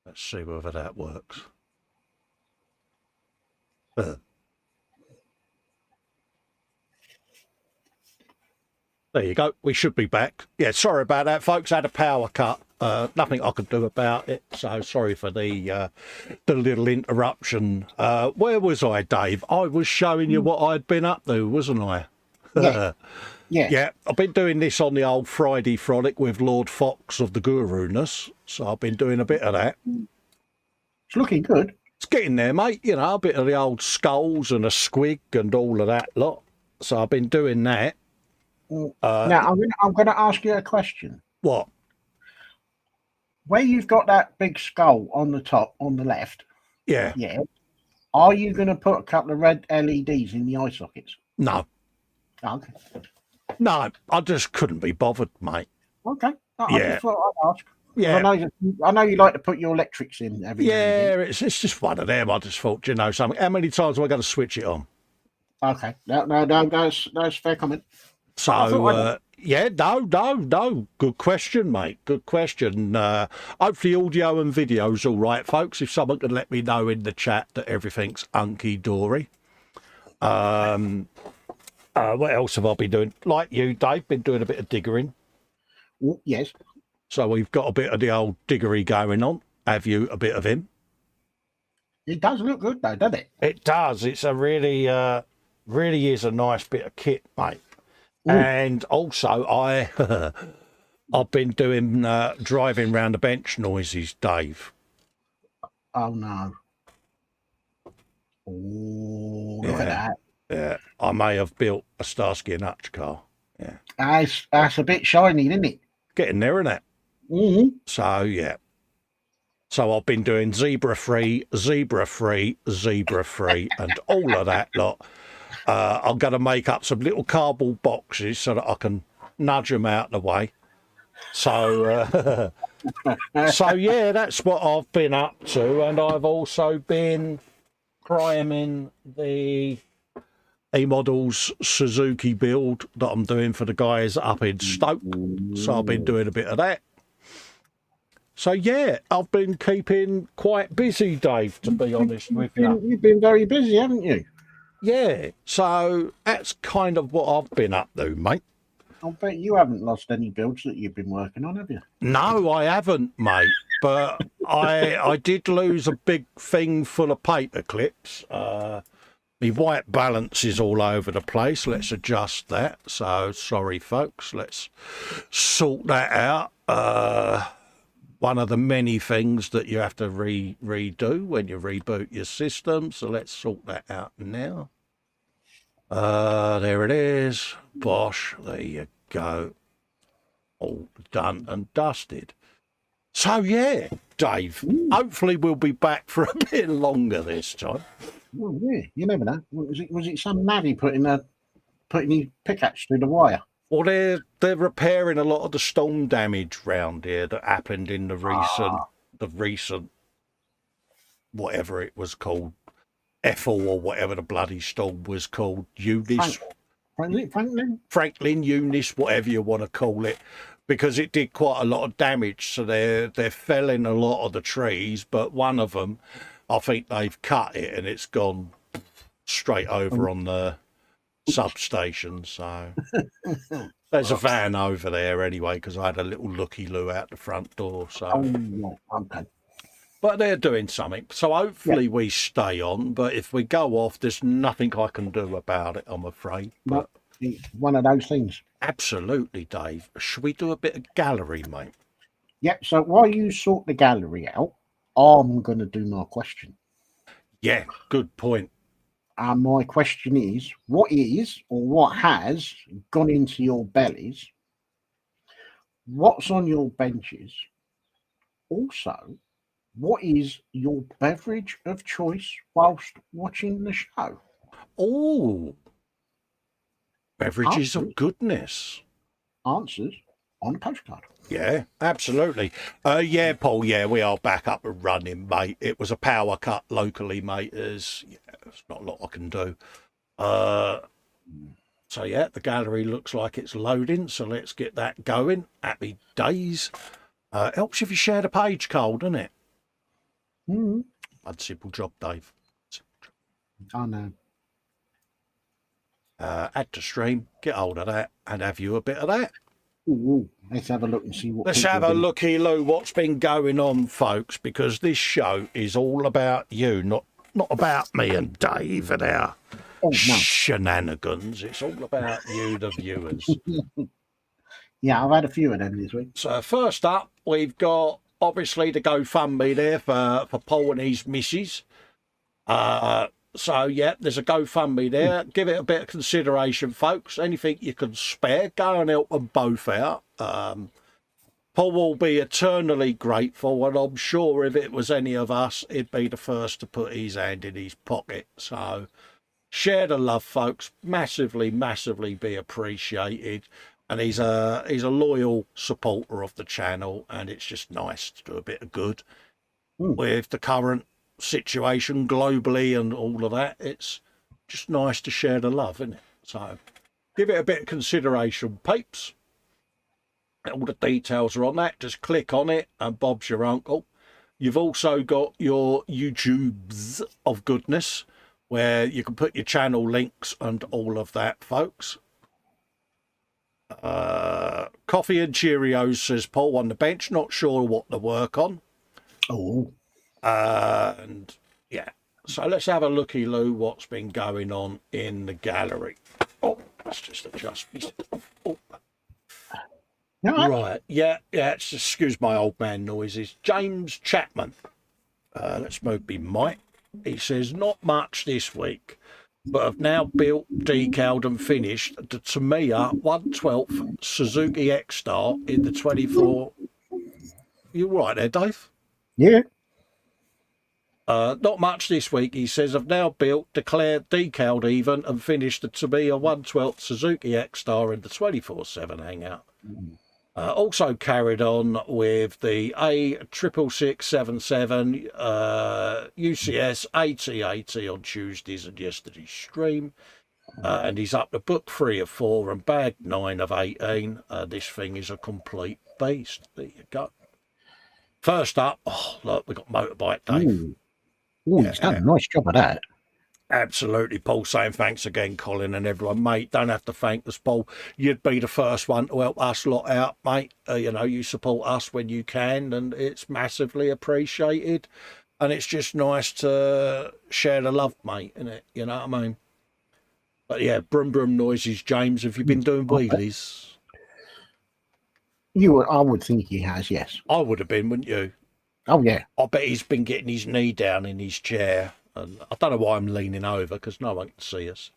Let's see whether that works. There you go. We should be back. Yeah, sorry about that, folks. I had a power cut. Nothing I could do about it. So sorry for the little interruption. Where was I, Dave? I was showing you what I'd been up to, wasn't I? Yeah. Yeah, I've been doing this on the old Friday frolic with Lord Fox of the Guru-ness. So I've been doing a bit of that. It's looking good. It's getting there, mate. You know, a bit of the old skulls and a squig and all of that lot. So I've been doing that. Now, I'm going to ask you a question. What? Where you've got that big skull on the top, on the left. Yeah. Yeah. Are you going to put a couple of red LEDs in the eye sockets? No. Okay. No, I just couldn't be bothered, mate. Okay. No, Yeah. I just thought I'd ask. Yeah. I know you like to put your electrics in every now and then. It's just one of them. I just thought, you know, something. How many times have I got to switch it on? Okay. No, that's fair comment. So, yeah, no. Good question, mate. Good question. Hopefully audio and video's all right, folks. If someone could let me know in the chat that everything's hunky-dory. What else have I been doing? Like you, Dave, been doing a bit of diggering. Yes. So we've got a bit of the old diggery going on. Have you a bit of him? It does look good, though, doesn't it? It does. It's a really is a nice bit of kit, mate. Ooh. And also, I've been doing driving round the bench noises, Dave. Oh no! Oh, look at that! Yeah, I may have built a Starsky and Hutch car. Yeah, that's a bit shiny, isn't it? Getting there, isn't it? Mm-hmm. So yeah. So I've been doing zebra free, and all of that lot. I'm going to make up some little cardboard boxes so that I can nudge them out of the way. So, so yeah, that's what I've been up to. And I've also been priming the E-Models Suzuki build that I'm doing for the guys up in Stoke. So I've been doing a bit of that. So, yeah, I've been keeping quite busy, Dave, to be honest with you. You've been very busy, haven't you? Yeah, so that's kind of what I've been up to, mate. I bet you haven't lost any builds that you've been working on, have you? No, I haven't, mate. But I did lose a big thing full of paper clips. My white balance is all over the place. Let's adjust that. So, sorry, folks. Let's sort that out. One of the many things that you have to redo when you reboot your system. So let's sort that out now. There it is. Bosh. There you go. All done and dusted. So yeah, Dave, hopefully we'll be back for a bit longer this time. Well, yeah, you never know. Was it some navvy putting his pickaxe through the wire? Well, they're repairing a lot of the storm damage round here that happened in the recent whatever it was called, Ethel or whatever the bloody storm was called, Eunice, Franklin, Eunice, whatever you want to call it, because it did quite a lot of damage. So they're felling a lot of the trees, but one of them, I think they've cut it and it's gone straight over on the substation. So there's a van over there anyway, because I had a little looky-loo out the front door. So okay. But they're doing something, so hopefully we stay on. But if we go off, there's nothing I can do about it, I'm afraid. But it's one of those things. Absolutely, Dave. Should we do a bit of gallery, mate? Yep. So while you sort the gallery out, I'm going to do my question. Yeah, good point. My question is, what is or what has gone into your bellies? What's on your benches? Also, what is your beverage of choice whilst watching the show? Oh, beverages of goodness. Answers on a postcard. Yeah, absolutely. Yeah, Paul, yeah, we are back up and running, mate. It was a power cut locally, mate. There's not a lot I can do. So, yeah, the gallery looks like it's loading, so let's get that going. Happy days. Helps if you share the page, Cole, doesn't it? Mm. One simple job, Dave. I know. Add to stream, get hold of that, and have you a bit of that. Ooh, let's have a look and see what. Let's have a looky, Lou, what's been going on, folks, because this show is all about you, not about me and Dave and our shenanigans. It's all about you, the viewers. Yeah, I've had a few of them this week. So first up, we've got obviously the GoFundMe there for Paul and his missus. So, yeah, there's a GoFundMe there. Give it a bit of consideration, folks. Anything you can spare, go and help them both out. Paul will be eternally grateful, and I'm sure if it was any of us, he'd be the first to put his hand in his pocket. So, share the love, folks. Massively, massively be appreciated. And he's a loyal supporter of the channel, and it's just nice to do a bit of good with the current situation globally and all of that. It's just nice to share the love, isn't it? So give it a bit of consideration, peeps. All the details are on that. Just click on it and Bob's your uncle. You've also got your YouTubes of goodness where you can put your channel links and all of that, folks. Coffee and Cheerios, says Paul on the bench. Not sure what to work on. And yeah, so let's have a looky, Lou, what's been going on in the gallery. Oh, let's just adjust me. Oh. Right, yeah, it's, excuse my old man noises. James Chapman. Let's move me mic. He says, not much this week, but I've now built, decaled and finished the Tamiya 1/12 Suzuki X-Star in the 24. You right there, Dave? Yeah. Not much this week, he says. I've now built, declared, decaled even, and finished the Tamiya 1/12 Suzuki X-Star in the 24/7 hangout. Also carried on with the A66677 UCS AT80 on Tuesdays and yesterday's stream. And he's up to book 3 of 4 and bag 9 of 18. This thing is a complete beast. There you go. First up, oh, look, we've got Motorbike Dave. He's done a nice job of that. Absolutely, Paul, saying thanks again, Colin and everyone. Mate, don't have to thank us, Paul. You'd be the first one to help us lot out, mate. You know, you support us when you can, and it's massively appreciated. And it's just nice to share the love, mate, isn't it? You know what I mean? But yeah, brum brum noises, James. Have you been doing wheelies? I would think he has, yes. I would have been, wouldn't you? Oh, yeah. I bet he's been getting his knee down in his chair. And I don't know why I'm leaning over because no one can see us.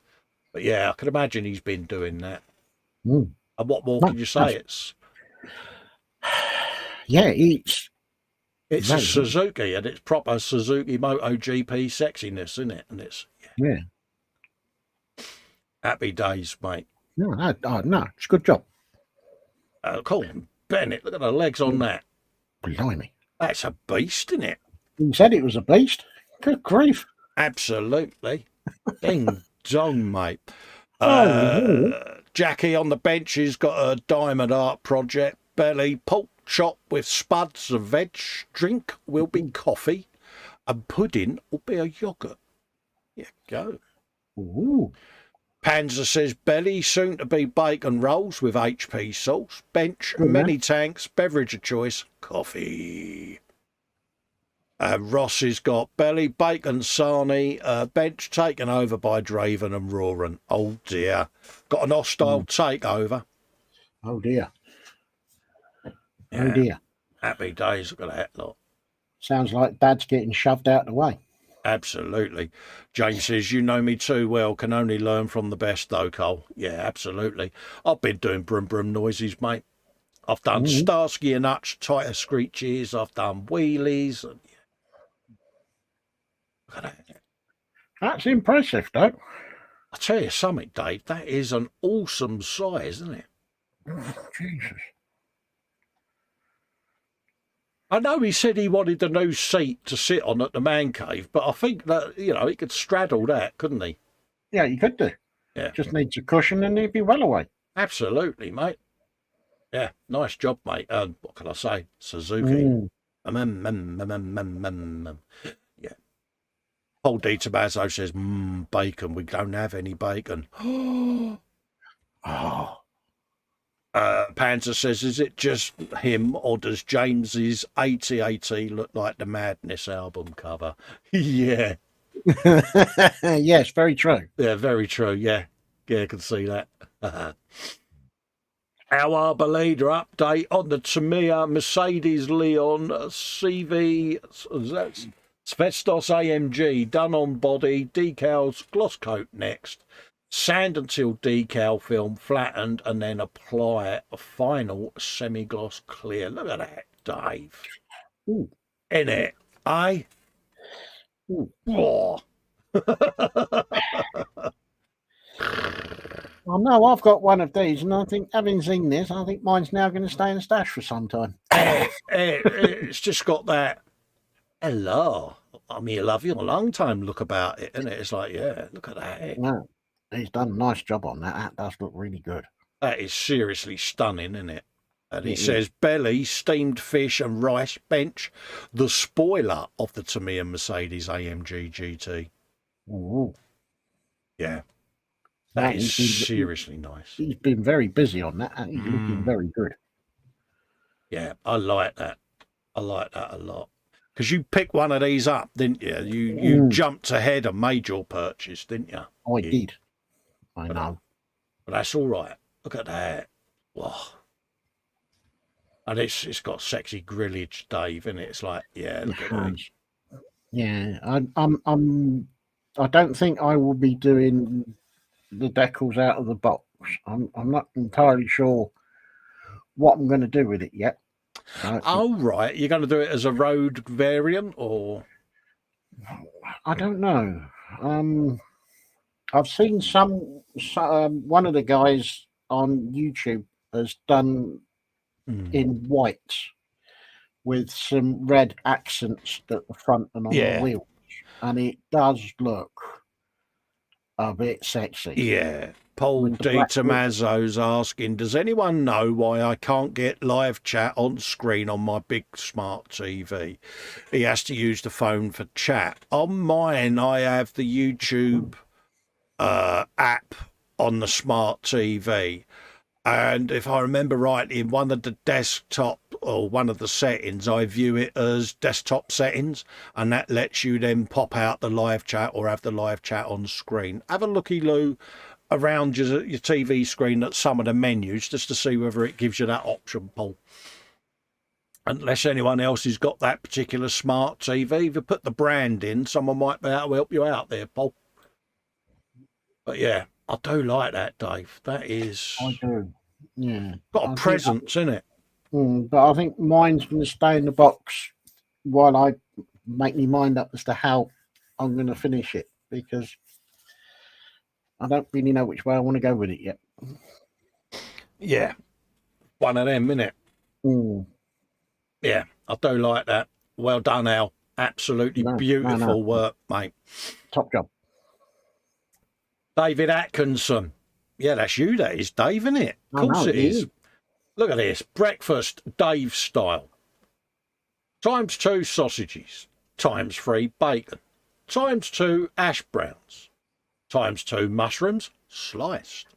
But yeah, I can imagine he's been doing that. And what more can you say? It's a Suzuki, and it's proper Suzuki MotoGP sexiness, isn't it? And it's happy days, mate. No, it's a good job. Colin Bennett, look at the legs on that. Blimey. That's a beast, isn't it? You said it was a beast. Good grief. Absolutely. Ding dong, mate. Jackie on the bench has got a diamond art project. Belly pork chop with spuds of veg. Drink will be coffee. And pudding will be a yoghurt. Here you go. Ooh. Panzer says belly, soon to be bacon rolls with HP sauce. Bench, many tanks, beverage of choice, coffee. Ross has got belly, bacon, sarnie, bench taken over by Draven and Roran. Oh dear. Got an hostile takeover. Oh dear. Oh dear. Happy days, look at that lot. Sounds like Dad's getting shoved out of the way. Absolutely. James says, you know me too well, can only learn from the best though, Cole. Yeah, absolutely. I've been doing brum brum noises, mate. I've done Starsky and Hutch, tighter screeches. I've done wheelies. And look at that. That's impressive, though. I tell you something, Dave, that is an awesome size, isn't it? Oh, Jesus. I know he said he wanted a new seat to sit on at the man cave, but I think that, you know, he could straddle that, couldn't he? Yeah, you could do. Yeah. Just needs a cushion and he'd be well away. Absolutely, mate. Yeah, nice job, mate. What can I say? Suzuki. Yeah. Paul D. Tommaso says, bacon. We don't have any bacon. Oh, Panzer says, is it just him or does James's AT-AT look like the Madness album cover? Yeah. yes, very true. Yeah, very true. Yeah. Yeah, I can see that. Our leader update on the Tamiya Mercedes Leon CV Svestos AMG, done on body, decals, gloss coat next. Sand until decal film flattened and then apply a final semi-gloss clear. Look at that, Dave. Ooh. In it, eh? Ooh. Oh. I know I've got one of these, and I think, having seen this, I think mine's now going to stay in the stash for some time. It's just got that, hello, I'm here, love you, a long time look about it, isn't it? It's like, yeah, look at that. No, he's done a nice job on that. That does look really good. That is seriously stunning, isn't it? And he says, belly, steamed fish and rice bench, the spoiler of the Tamiya Mercedes AMG GT. Ooh. Yeah. That is seriously nice. He's been very busy on that, and he's looking very good. Yeah, I like that. I like that a lot. Because you picked one of these up, didn't you? You jumped ahead and made your purchase, didn't you? I did. I know. But that's all right. Look at that. Wow. And it's got sexy grillage, Dave, and it's like, yeah, look at that. Yeah, I don't think I will be doing the decals out of the box. I'm not entirely sure what I'm going to do with it yet. Oh, right. You're going to do it as a road variant, or? I don't know. I've seen some one of the guys on YouTube has done in white with some red accents at the front and on the wheels, and it does look a bit sexy. Yeah. Paul D. Tommaso's asking, does anyone know why I can't get live chat on screen on my big smart TV? He has to use the phone for chat. On mine, I have the YouTube app on the smart TV. And if I remember right, in one of the desktop or one of the settings, I view it as desktop settings, and that lets you then pop out the live chat or have the live chat on screen. Have a looky-loo around your TV screen at some of the menus just to see whether it gives you that option, Paul. Unless anyone else has got that particular smart TV, if you put the brand in, someone might be able to help you out there, Paul. But yeah, I do like that, Dave. That is... I do, yeah. Got a presence, isn't it? But I think mine's going to stay in the box while I make my mind up as to how I'm going to finish it, because I don't really know which way I want to go with it yet. Yeah. One of them, innit? Yeah, I do like that. Well done, Al. Absolutely beautiful work, mate. Top job. David Atkinson. Yeah, that's you, that is, Dave, isn't it? Of course it is. Look at this. Breakfast, Dave style. ×2 sausages. ×3 bacon. ×2 hash browns. ×2 mushrooms, sliced.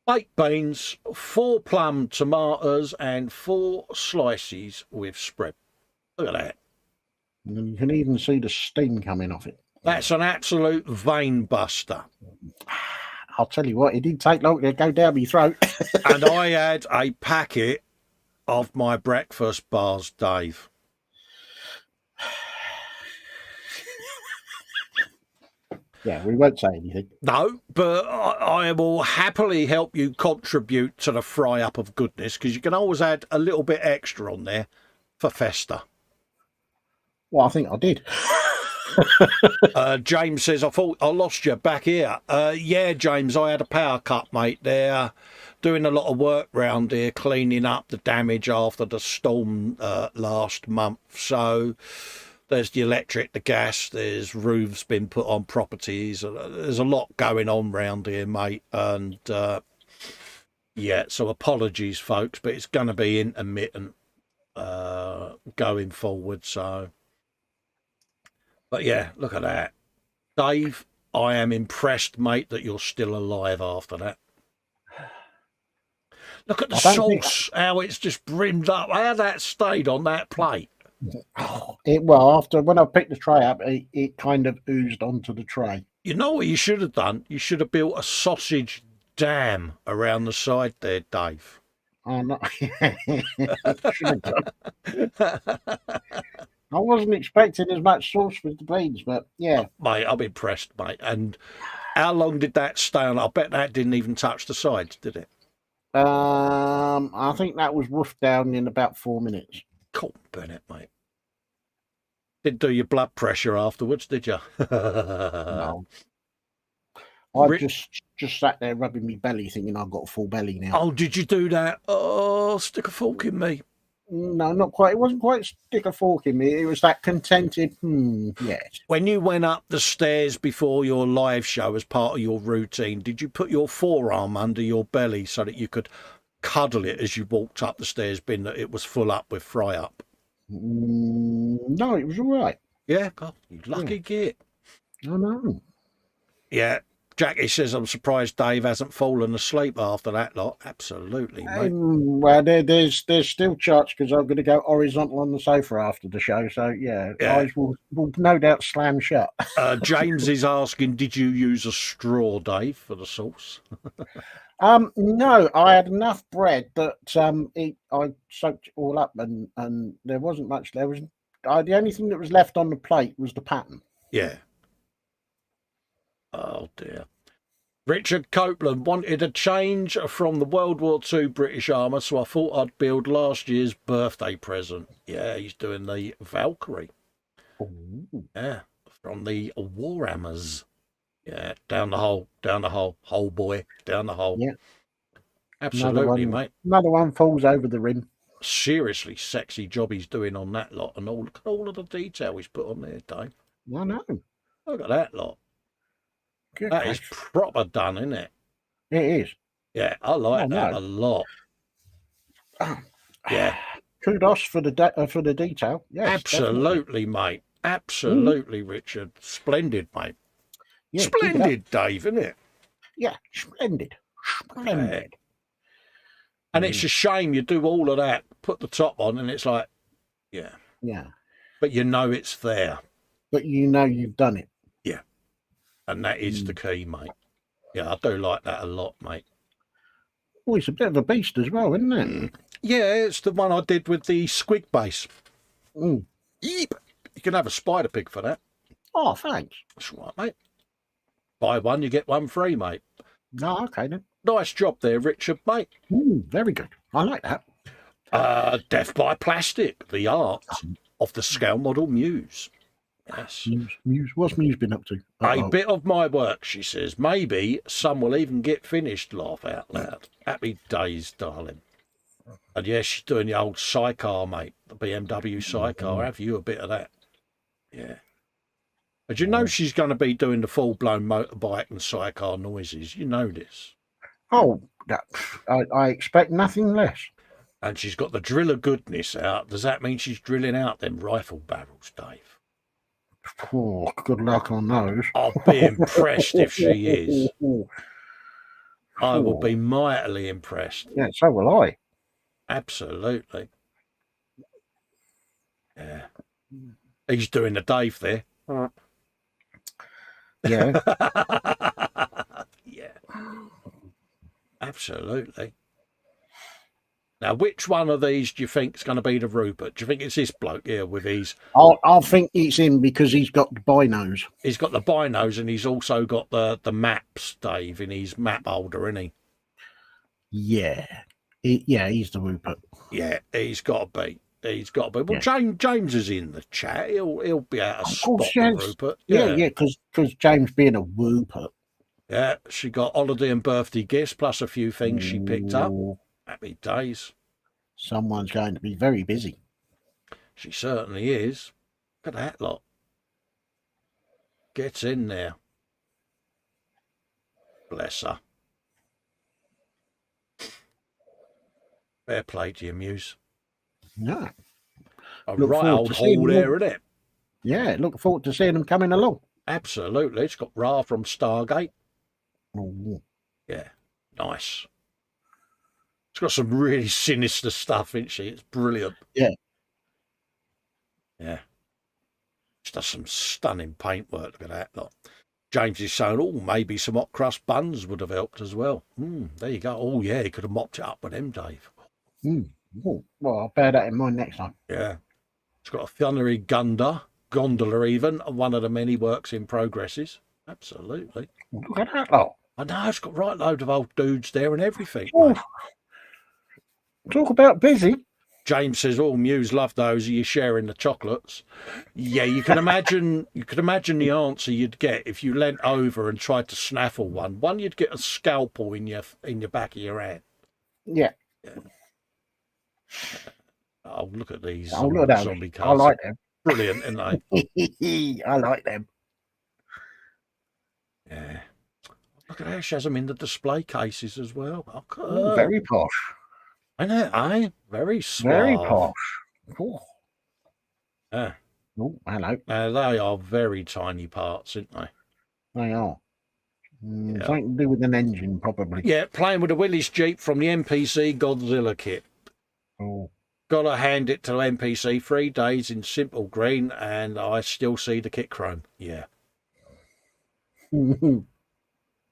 Baked beans, 4 plum tomatoes, and 4 slices with spread. Look at that. And you can even see the steam coming off it. That's an absolute vein buster. I'll tell you what, it didn't take long to go down my throat. And I had a packet of my breakfast bars, Dave. Yeah, we won't say anything. No, but I will happily help you contribute to the fry-up of goodness, because you can always add a little bit extra on there for Festa. Well, I think I did. James says, I thought I lost you back here. Yeah, James, I had a power cut, mate. They're doing a lot of work round here, cleaning up the damage after the storm last month. So there's the electric, the gas, there's roofs been put on properties. There's a lot going on round here, mate. And yeah, so apologies, folks, but it's going to be intermittent. going forward. So, but yeah, look at that, Dave. I am impressed, mate, that you're still alive after that. Look at the sauce, how it's just brimmed up, how that stayed on that plate. Well, after when I picked the tray up, it kind of oozed onto the tray. You know what you should have done? You should have built a sausage dam around the side there, Dave. Oh, no. Should have done. I wasn't expecting as much sauce with the beans, but yeah. Mate, I'm impressed, mate. And how long did that stay on? I bet that didn't even touch the sides, did it? I think that was woofed down in about 4 minutes. Cool, Bennett, mate. Didn't do your blood pressure afterwards, did you? No. I just sat there rubbing my belly thinking I've got a full belly now. Oh, did you do that? Oh, stick a fork in me. No, not quite. It wasn't quite stick a fork in me. It was that contented, yes. When you went up the stairs before your live show as part of your routine, did you put your forearm under your belly so that you could cuddle it as you walked up the stairs, being that it was full up with fry up? No, it was all right. Yeah, God, you lucky git. I know. Yeah. Jackie says, I'm surprised Dave hasn't fallen asleep after that lot. Absolutely, mate. Well, there's still chance because I'm going to go horizontal on the sofa after the show. So, yeah. Eyes will no doubt slam shut. James is asking, did you use a straw, Dave, for the sauce? No, I had enough bread that I soaked it all up and there wasn't much. The only thing that was left on the plate was the pattern. Yeah. Oh, dear. Richard Copeland wanted a change from the World War II British armour, so I thought I'd build last year's birthday present. Yeah, he's doing the Valkyrie. Ooh. Yeah, from the Warhammers. Yeah, down the hole, hole boy, down the hole. Yeah. Absolutely, mate. Another one falls over the rim. Seriously sexy job he's doing on that lot, and look at all of the detail he's put on there, Dave. I know. Look at that lot. Good that is proper done, isn't it? It is. Yeah, I like that a lot. Yeah. Kudos for the detail. Yes, absolutely, definitely. Mate. Absolutely, Richard. Splendid, mate. Yeah, splendid, Dave, isn't it? Yeah, splendid. Splendid. And it's a shame you do all of that, put the top on, and it's like, yeah. Yeah. But you know it's there. But you know you've done it. Yeah. And that is the key, mate. Yeah, I do like that a lot, mate. Oh, it's a bit of a beast as well, isn't it? Yeah, it's the one I did with the squig base. Yeep. You can have a spider pig for that. Oh, thanks. That's right, mate. Buy one, you get one free, mate. No, okay then. Nice job there, Richard, mate. Very good. I like that. Death by Plastic, the art of the scale model Muse. Yes. Muse. What's Muse been up to? A bit of my work, she says. Maybe some will even get finished, laugh out loud. Happy days, darling. And yes, she's doing the old sidecar, mate. The BMW sidecar. Have you a bit of that? Yeah. But you know she's going to be doing the full-blown motorbike and sidecar noises. You know this. Oh, I expect nothing less. And she's got the driller goodness out. Does that mean she's drilling out them rifle barrels, Dave? Oh, good luck on those. I'll be impressed if she is. I will be mightily impressed. Yeah, so will I. Absolutely. Yeah. He's doing the Dave there. Yeah. Yeah. Absolutely. Now, which one of these do you think is going to be the Rupert? Do you think it's this bloke here with his... I think it's him because he's got the binos. He's got the binos and he's also got the maps, Dave, in his map holder, isn't he? Yeah. He's the Rupert. Yeah, he's got to be. He's got to be. Well, yeah. James is in the chat. He'll be able to spot the Rupert. Yeah, because James being a Rupert. Yeah, she got holiday and birthday gifts plus a few things she picked up. Happy days. Someone's going to be very busy. She certainly is. Look at that lot. Gets in there. Bless her. Fair play to you, Muse. Yeah. A Look right forward old to seeing haul them there, all. isn't it? Yeah, look forward to seeing them coming along. Absolutely. It's got Ra from Stargate. Oh, Yeah, nice. It's got some really sinister stuff, isn't she? It's brilliant. yeah. Yeah. She does some stunning paintwork. Look at that. Look. James is saying, oh, maybe some hot crust buns would have helped as well. There you go. Oh, yeah, he could have mopped it up with them, Dave. Oh, well, I'll bear that in mind next time. Yeah. It's got a thundery gondola even, and one of the many works in progresses. Absolutely. Look at that lot. I know, it's got right load of old dudes there and everything. Oh, Mate. talk about busy. James says, "Oh, Muse love those. Are you sharing the chocolates?" Yeah, you can imagine. You can imagine the answer you'd get if you leant over and tried to snaffle one. One, you'd get a scalpel in your back of your hand. Yeah. Oh, look at these Look at zombie them. I cards. like them. Brilliant, aren't they? I like them. Yeah. Look at how she has them in the display cases as well. Oh, very posh. Isn't it, eh? Very suave. Very posh. Oh. Yeah. Oh, hello. They are very tiny parts, aren't they? They are. Yeah. Something to do with an engine, probably. Yeah, playing with the Willys Jeep from the NPC Godzilla kit. Oh. Gotta hand it to NPC, 3 days in simple green, and I still see the kit chrome. Yeah.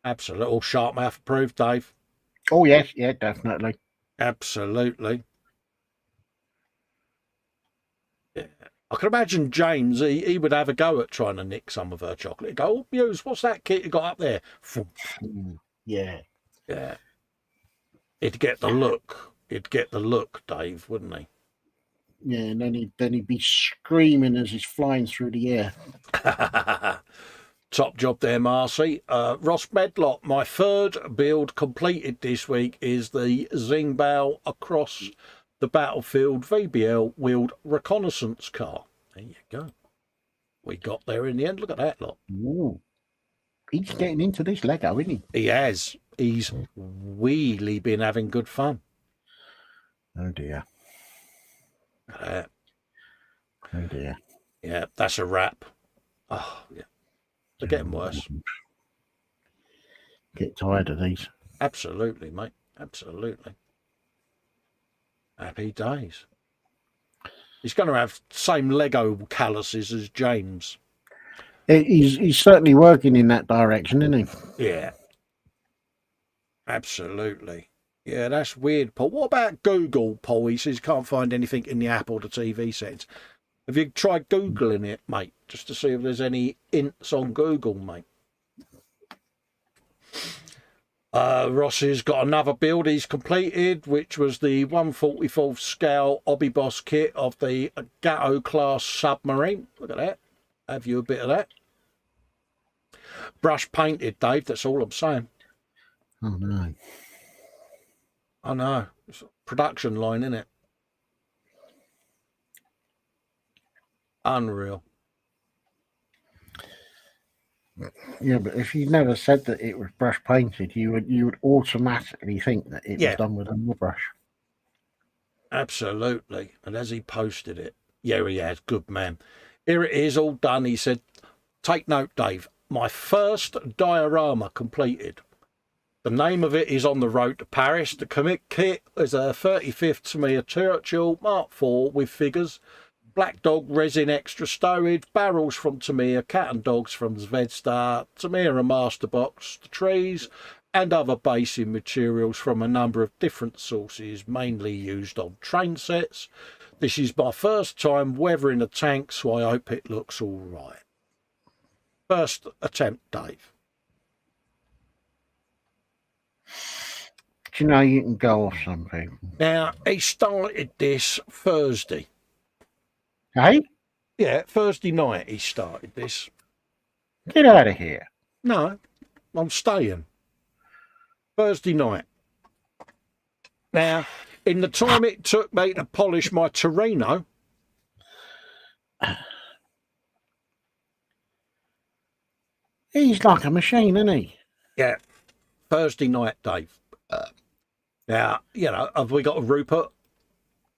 Absolutely. All Sharpmouth approved, Dave. Oh, yes. Yeah, definitely. Absolutely. Yeah. I can imagine James, he would have a go at trying to nick some of her chocolate. He'd go, oh, Muse, what's that kit you got up there? Yeah. Yeah. He'd get the look. He'd get the look, Dave, wouldn't he? Yeah, and then he'd be screaming as he's flying through the air. Top job there, Marcy. Ross Medlock, my third build completed this week is the Zingbow across the battlefield VBL wheeled reconnaissance car. There you go. We got there in the end. Look at that lot. Ooh. He's getting into this Lego, isn't he? He has. He's really been having good fun. Oh dear. Look at that. Oh dear. Yeah, that's a wrap. Oh, yeah. They're getting worse. Get tired of these. Absolutely, mate. Absolutely. Happy days. He's going to have same Lego calluses as James. He's certainly working in that direction, isn't he? Yeah. Absolutely. Yeah, that's weird, Paul. What about Google, Paul? He says he can't find anything in the app or the TV settings. Have you tried Googling it, mate, just to see if there's any hints on Google, mate? Rossi's got another build he's completed, which was the 144th scale Hobby Boss kit of the Gatto class submarine. Look at that. Have you a bit of that? Brush painted, Dave, that's all I'm saying. Oh no. I know. It's a production line, isn't it? Unreal. Yeah, but if you never said that it was brush painted, you would automatically think that it was done with a brush. Absolutely. And as he posted it, yeah, he has. Good man. Here it is, all done. He said, take note, Dave. My first diorama completed. The name of it is on the road to Paris. The commit kit is a 35th Tamiya Churchill Mark IV with figures. Black Dog resin extra stowage, barrels from Tamiya, cat and dogs from Zvezda, Tamiya master box, the trees, and other basing materials from a number of different sources, mainly used on train sets. This is my first time weathering a tank, so I hope it looks all right. First attempt, Dave. Do you know you can go off some people? Now, he started this Thursday. Hey? Yeah, Thursday night he started this. Get out of here. No, I'm staying. Thursday night. Now, in the time it took me to polish my Torino, He's like a machine, isn't he? yeah, Thursday night, Dave. Now, you know, have we got a Rupert?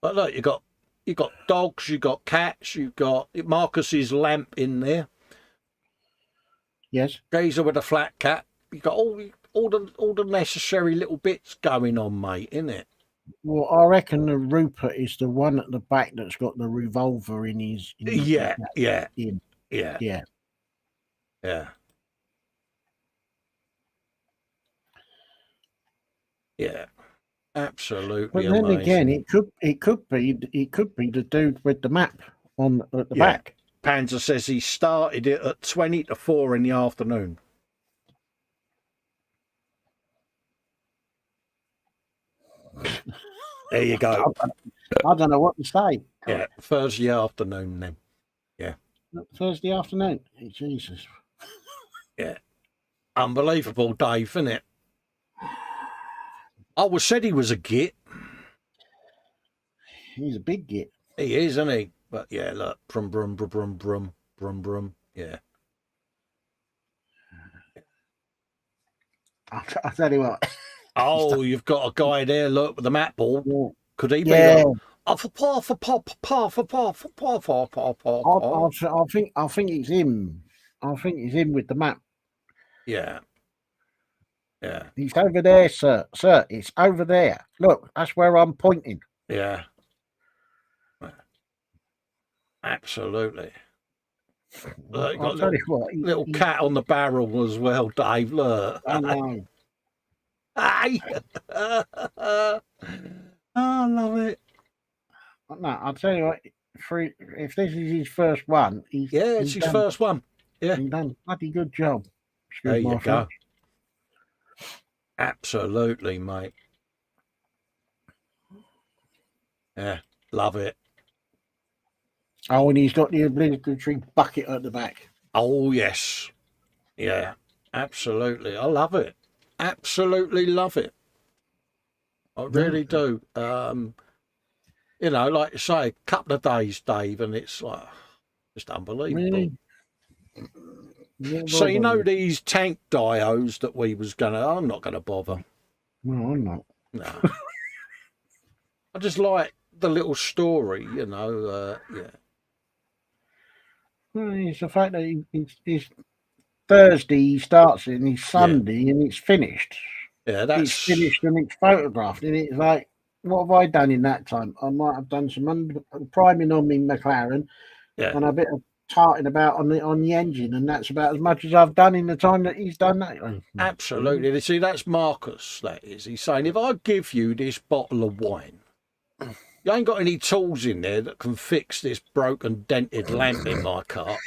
But look, you got You got dogs, you got cats, you got Marcus's lamp in there. Yes. Geezer with a flat cap. You got all the necessary little bits going on, mate, innit? Well, I reckon the Rupert is the one at the back that's got the revolver in his. Yeah. Yeah. Yeah. Yeah. Absolutely But then amazing. again, it could be the dude with the map at the back. Panzer says he started it at 20 to 4 in the afternoon. There you go. I don't know what to say. Yeah, Thursday afternoon then. Yeah. Thursday afternoon. Jesus. Yeah. Unbelievable, Dave, isn't it? I was said he was a git. He's a big git. He is, isn't he? But yeah, look, brum, brum, brum, brum, brum, brum, brum. Yeah. I'll tell you what. Oh, you've got a guy there, look, with the mat ball. Yeah. Could he be Yeah. I think it's him. I think it's him with the map. Yeah. Yeah. He's over there, sir. Sir, it's over there. Look, that's where I'm pointing. Yeah. Absolutely. Look, I'll tell you what. Little cat on the barrel as well, Dave. Look. I know. Hey. Oh, I love it. No, I'll tell you what. If this is his first one, it's his first one. Yeah, he's done a bloody good job. There you go. Absolutely, mate. Yeah, love it. Oh, and he's got the obligatory bucket at the back. Oh, yes. Yeah, absolutely. I love it. Absolutely love it. I really do. You know, like you say, a couple of days, Dave, and it's like just unbelievable. Really? Yeah, So you know these tank dios that I'm not gonna bother. No, I'm not. No. I just like the little story, you know. Yeah. Well, it's the fact that he's Thursday he starts it and he's Sunday and it's finished. Yeah, that's it's finished and it's photographed, and it's like, what have I done in that time? I might have done some priming on me McLaren, and a bit of tarting about on the engine, and that's about as much as I've done in the time that he's done that. Absolutely. You see, that's Marcus. That is. He's saying, if I give you this bottle of wine, you ain't got any tools in there that can fix this broken, dented lamp in my car.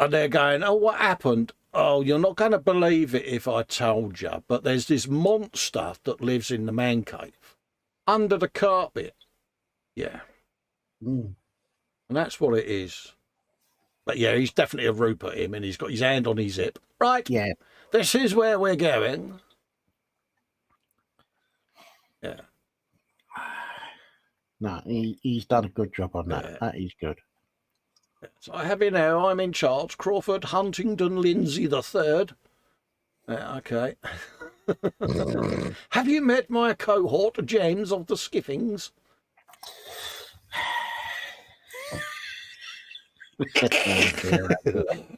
And they're going, oh, what happened? Oh, you're not going to believe it if I told you, but there's this monster that lives in the man cave under the carpet. Yeah. Mm. And that's what it is. But yeah, he's definitely a Rupert, him, and he's got his hand on his hip. Right. Yeah. This is where we're going. Yeah. No, he's done a good job on that. Yeah. That is good. So I have you now. I'm in charge. Crawford Huntingdon Lindsay the Third. Okay. Have you met my cohort, James of the Skiffings?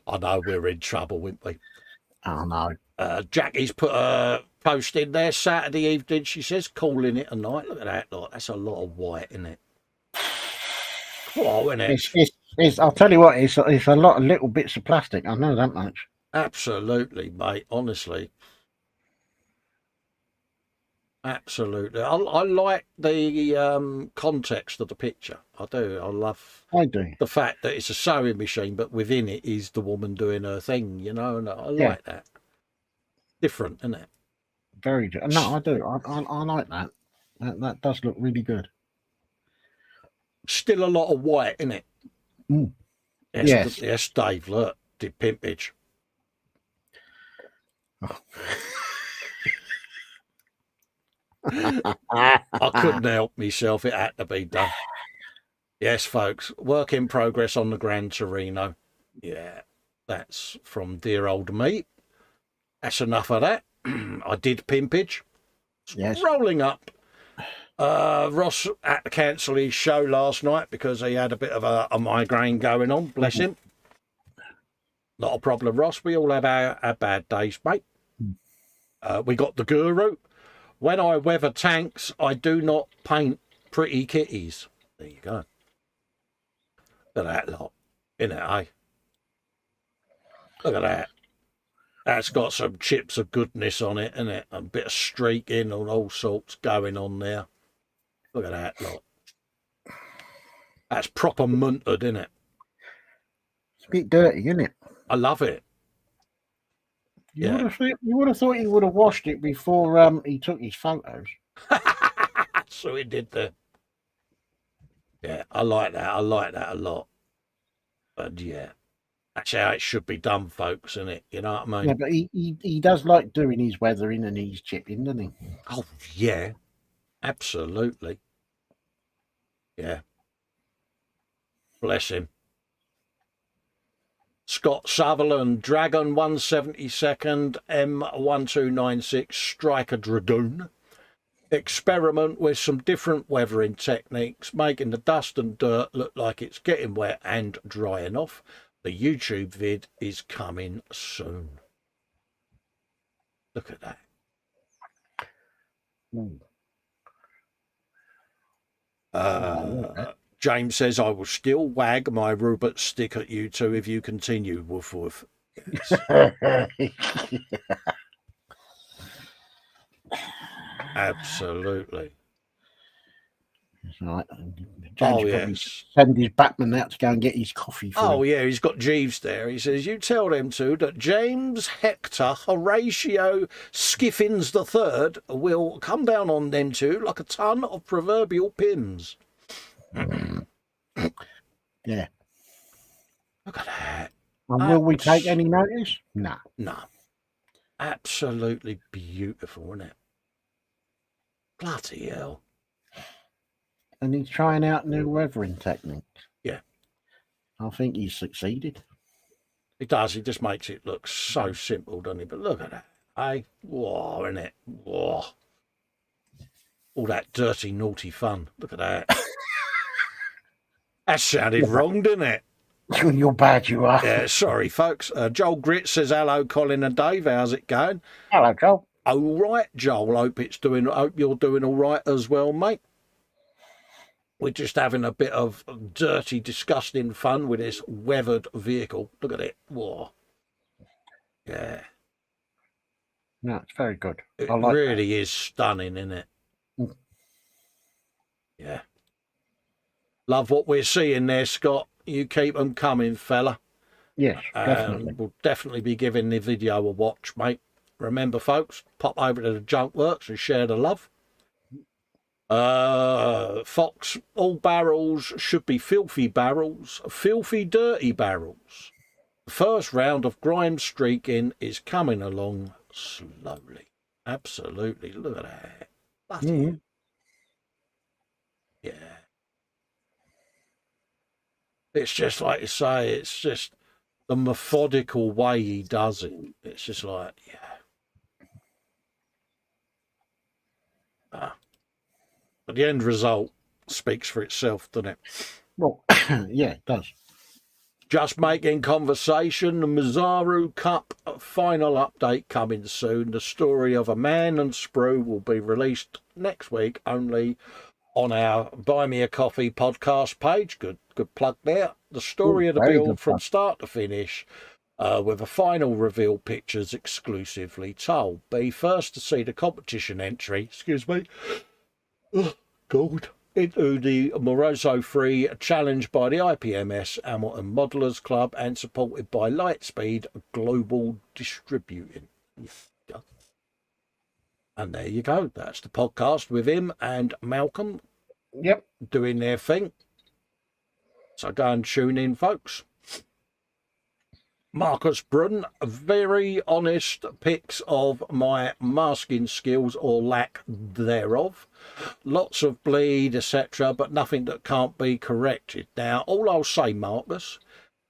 I know we're in trouble, won't we? Oh, no. Jackie's put a post in there Saturday evening. She says, calling it a night. Look at that, lot. That's a lot of white, isn't it? Oh, isn't it? I'll tell you what, it's a lot of little bits of plastic. I know that much. Absolutely, mate. Honestly. Absolutely. I like the context of the picture. I do. I do. The fact that it's a sewing machine, but within it is the woman doing her thing, you know, and I like that. Different, isn't it? Very good. No, I do. I like that. That does look really good. Still a lot of white, isn't it? Mm. Yes, Dave, look, did pimpage. Oh. I couldn't help myself. It had to be done. Yes, folks, work in progress on the Gran Torino. Yeah, that's from dear old me. That's enough of that. I did pimpage. Yes. Rolling up. Ross had to cancel his show last night because he had a bit of a migraine going on, bless him. Not a problem, Ross. We all have our bad days, mate. We got the guru. When I weather tanks, I do not paint pretty kitties. There you go. Look at that lot. Innit, eh? Look at that. That's got some chips of goodness on it, innit? A bit of streaking and all sorts going on there. Look at that lot. That's proper munted, innit? It's a bit dirty, isn't it? I love it. You would have thought he would have washed it before he took his photos. So he did the. Yeah, I like that. I like that a lot. But yeah, that's how it should be done, folks, isn't it? You know what I mean? Yeah, but he does like doing his weathering and his chipping, doesn't he? Oh, yeah. Absolutely. Yeah. Bless him. Scott Sutherland, Dragon 172nd, M1296, Striker Dragoon. Experiment with some different weathering techniques, making the dust and dirt look like it's getting wet and drying off. The YouTube vid is coming soon. Look at that. James says, I will still wag my Rupert stick at you two if you continue, woof woof. Yes. Absolutely. Right. James probably send his Batman out to go and get his coffee for him. Yeah, he's got Jeeves there. He says, you tell them two that James Hector Horatio Skiffins III will come down on them two like a ton of proverbial pims. Yeah. Look at that. And will we take any notice? No. No. Absolutely beautiful, isn't it? Bloody hell. And he's trying out new weathering techniques. Yeah. I think he's succeeded. He does. He just makes it look so simple, doesn't he? But look at that. Eh? Whoa, isn't it? Whoa. All that dirty, naughty fun. Look at that. That sounded wrong, didn't it? You're bad, you are. Yeah, sorry, folks. Joel Grit says, hello, Colin and Dave. How's it going? Hello, Joel. All right, Joel. Hope you're doing all right as well, mate. We're just having a bit of dirty, disgusting fun with this weathered vehicle. Look at it. Whoa. Yeah. No, it's very good. It like really is stunning, isn't it? Mm. Yeah. Love what we're seeing there, Scott. You keep them coming, fella. Yes, definitely. We'll definitely be giving the video a watch, mate. Remember, folks, pop over to the Junk Works and share the love. Fox, all barrels should be filthy barrels, filthy, dirty barrels. The first round of grime streaking is coming along slowly. Absolutely. Look at that. Bloody yeah. It's just like you say, it's just the methodical way he does it. It's just like, yeah. But the end result speaks for itself, doesn't it? Well, yeah, it does. Just making conversation. The Mizaru Cup final update coming soon. The story of a man and sprue will be released next week only on our Buy Me a Coffee podcast page. Good plug there. The story of the build from start to finish, with a final reveal pictures exclusively told. Be first to see the competition entry, oh, God, into the Moroso Free challenge by the IPMS Hamilton Modelers Club and supported by Lightspeed Global Distributing. And there you go. That's the podcast with him and Malcolm. Yep. Doing their thing. So go and tune in, folks. Marcus Brunn, very honest pics of my masking skills or lack thereof. Lots of bleed, etc., but nothing that can't be corrected. Now, all I'll say, Marcus,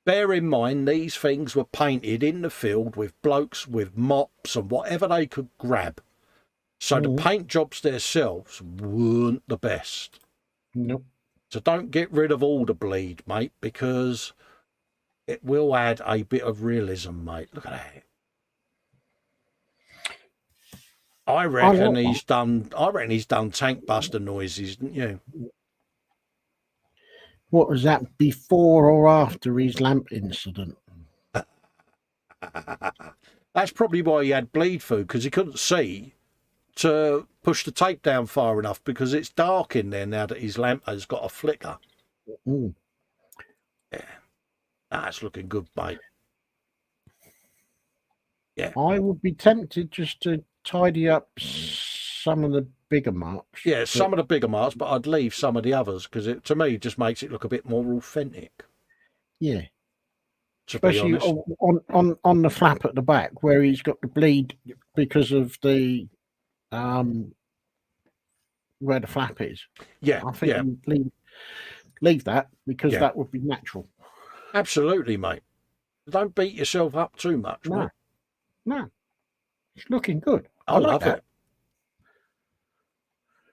bear in mind these things were painted in the field with blokes with mops and whatever they could grab. So the paint jobs themselves weren't the best. Nope. So don't get rid of all the bleed, mate, because it will add a bit of realism, mate. Look at that. I reckon he's done tank buster noises, didn't you? What was that, before or after his lamp incident? That's probably why he had bleed food, because he couldn't see to push the tape down far enough, because it's dark in there now that his lamp has got a flicker. Mm. Yeah, that's looking good, mate. Yeah, I would be tempted just to tidy up some of the bigger marks. Yeah, some of the bigger marks, but I'd leave some of the others, because it, to me, just makes it look a bit more authentic. Yeah. Especially on the flap at the back where he's got the bleed because of the where the flap is. Yeah, I think you leave that, because that would be natural. Absolutely, mate. Don't beat yourself up too much, mate. No. It's looking good. I love it.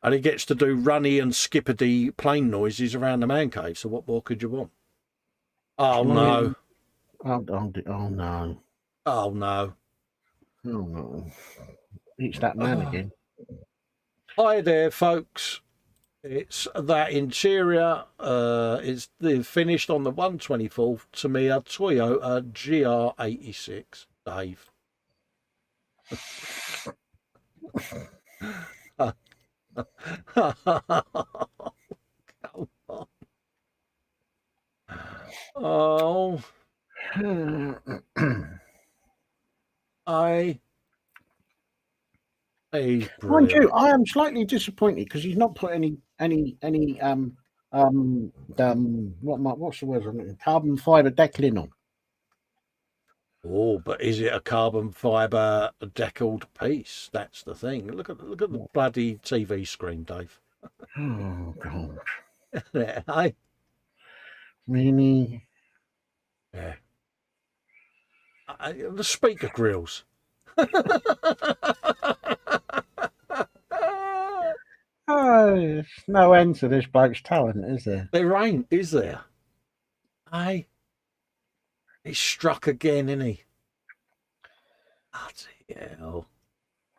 And he gets to do runny and skippity plane noises around the man cave, so what more could you want? Oh, no. Oh, no. Oh, no. Oh, no. It's that man again. Hi there, folks. It's that interior. It's finished on the 124th Tamiya Toyota GR86. Dave. Come on. Oh. He's Mind you, I am slightly disappointed because he's not put any what's the word, carbon fibre decking on. Oh, but is it a carbon fibre deckled piece? That's the thing. Look at the bloody TV screen, Dave. Oh gosh. Hey. Really? Yeah. The speaker grills. Oh, there's no end to this bloke's talent, is there? There ain't, is there? Hey. He's struck again, isn't he? Bloody hell.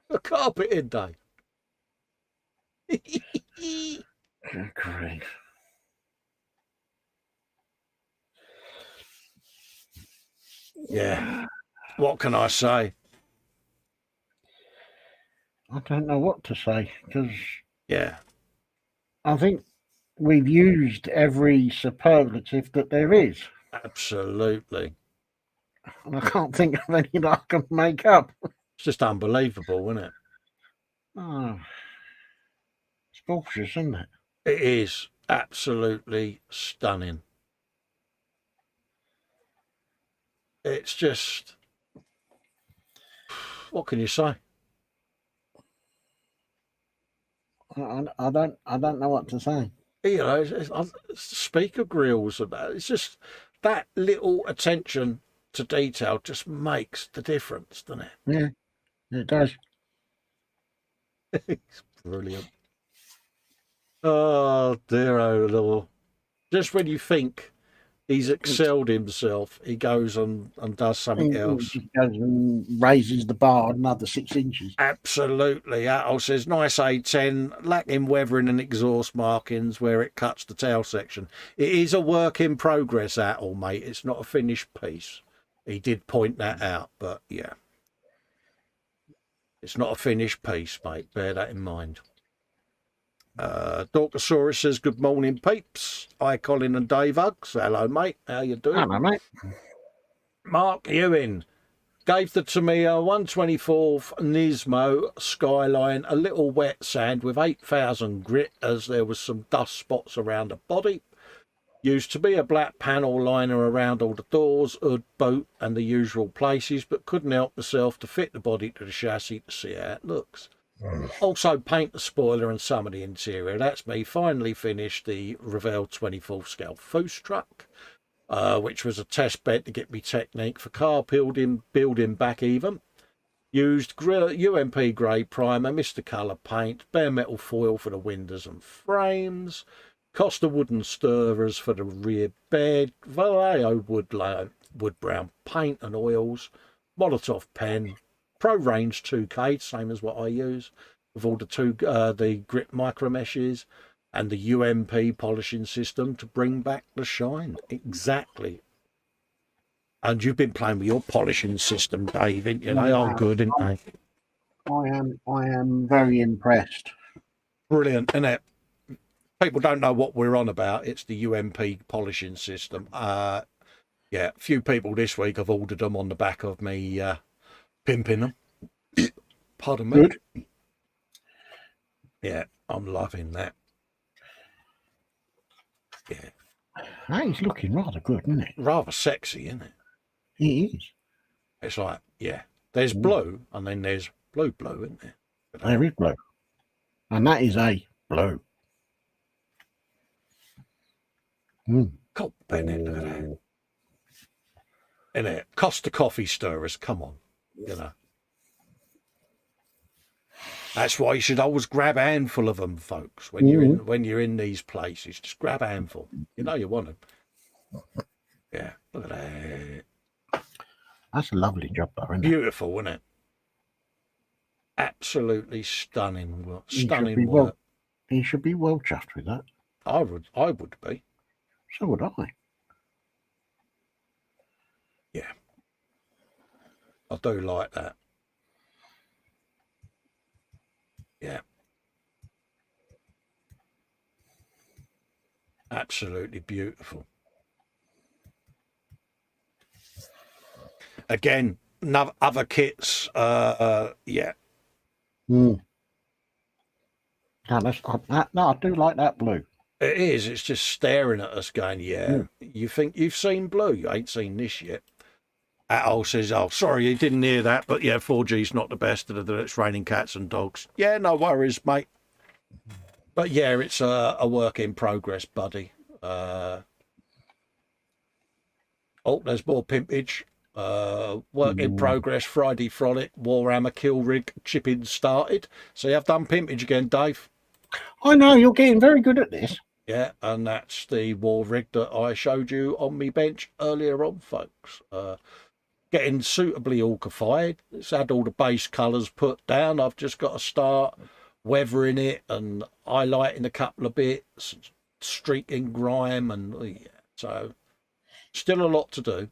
The carpet in, Dave. Good grief. Yeah. What can I say? I don't know what to say, because I think we've used every superlative that there is. Absolutely. And I can't think of any that I can make up. It's just unbelievable, isn't it? Oh, it's gorgeous, isn't it? It is absolutely stunning. It's just, what can you say? I don't know what to say. You know, it's speaker grills and that. It's just that little attention to detail just makes the difference, doesn't it? Yeah, it does. It's brilliant. Oh dear, oh little. Just when you think he's excelled himself, he goes and does something else. He goes and raises the bar another 6 inches. Absolutely. Atol says, nice A10, lacking weathering and exhaust markings where it cuts the tail section. It is a work in progress, Atol, mate. It's not a finished piece. He did point that out, but yeah. It's not a finished piece, mate. Bear that in mind. Dorkosaurus says, good morning, peeps. Hi, Colin and Dave Uggs. Hello, mate. How you doing? Hello, mate. Mark Ewing gave the Tamiya 124th Nismo Skyline a little wet sand with 8,000 grit, as there was some dust spots around the body. Used to be a black panel liner around all the doors, hood, boot and the usual places, but couldn't help myself to fit the body to the chassis to see how it looks. Also paint the spoiler and some of the interior. That's me. Finally finished the Revell 24th scale Foose truck, which was a test bed to get me technique for car building back even. Used UMP grey primer, Mr. Colour paint, bare metal foil for the windows and frames, Costa wooden stirrers for the rear bed, Vallejo wood brown paint and oils, Molotov pen, Pro Range 2K, same as what I use, with all the grip micro meshes, and the UMP polishing system to bring back the shine. Exactly. And you've been playing with your polishing system, Dave, ain't you? They are good, aren't they? I am very impressed. Brilliant, isn't it? People don't know what we're on about. It's the UMP polishing system. Yeah, a few people this week have ordered them on the back of me pimping them. Pardon me. Good. Yeah, I'm loving that. Yeah. That is looking rather good, isn't it? Rather sexy, isn't it? It is. It's like, yeah, there's blue and then there's blue, isn't there? There is blue. And that is a blue. God, Bennett, look at that. Isn't it? Costa coffee stirrers, come on, you know. That's why you should always grab a handful of them, folks. When you're in these places, just grab a handful. You know you want them. Yeah, look at that. That's a lovely job, though, isn't it? Beautiful, isn't it? Absolutely stunning work. He should be well chuffed with that. I would be. So would I. Yeah, I do like that. Yeah. Absolutely beautiful. Again, other kits, yeah. No, I do like that blue. It is. It's just staring at us going, yeah. You think you've seen blue? You ain't seen this yet. Al says, oh, sorry, you didn't hear that, but yeah, 4G's not the best. It's raining cats and dogs. Yeah, no worries, mate. But yeah, it's a work in progress, buddy. Oh, there's more pimpage. Work in progress, Friday Frolic, Warhammer Kill Rig, chipping started. So I've done pimpage again, Dave. I know, you're getting very good at this. Yeah, and that's the war rig that I showed you on me bench earlier on, folks. Getting suitably orcified. It's had all the base colours put down. I've just got to start weathering it and highlighting a couple of bits, streaking grime, and yeah, so still a lot to do.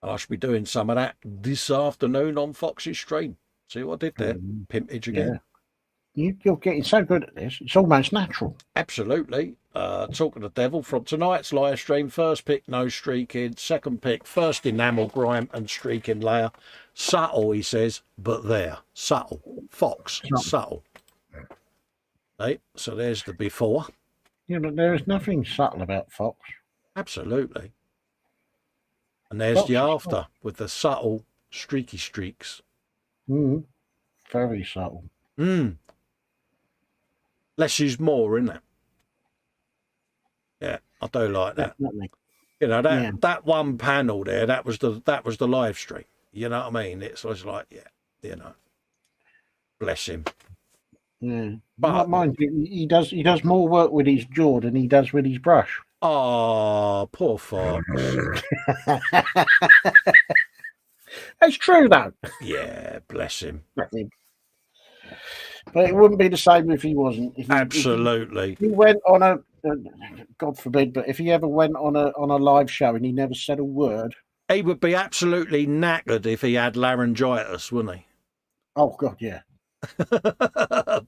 And I should be doing some of that this afternoon on Fox's stream. See what I did there? Pimpage again. Yeah. You're getting so good at this. It's almost natural. Absolutely. Talking to the devil, from tonight's live stream, first pick, no streaking. Second pick, first enamel, grime and streaking layer. Subtle, he says, but there. Subtle. Fox, subtle. Hey, so there's the before. Yeah, but there is nothing subtle about Fox. Absolutely. And there's Fox the after with the subtle streaky streaks. Very subtle. Less is more, isn't it? Yeah, I do like that. Definitely. You know, that one panel there, that was the live stream. You know what I mean? It's like, yeah, you know. Bless him. Yeah. But mind you, he does more work with his jaw than he does with his brush. Oh, poor Fox. That's true though. Yeah, bless him. But it wouldn't be the same if he wasn't. Absolutely. If he went on a, God forbid, but if he ever went on a live show and he never said a word, he would be absolutely knackered if he had laryngitis, wouldn't he? Oh God, yeah.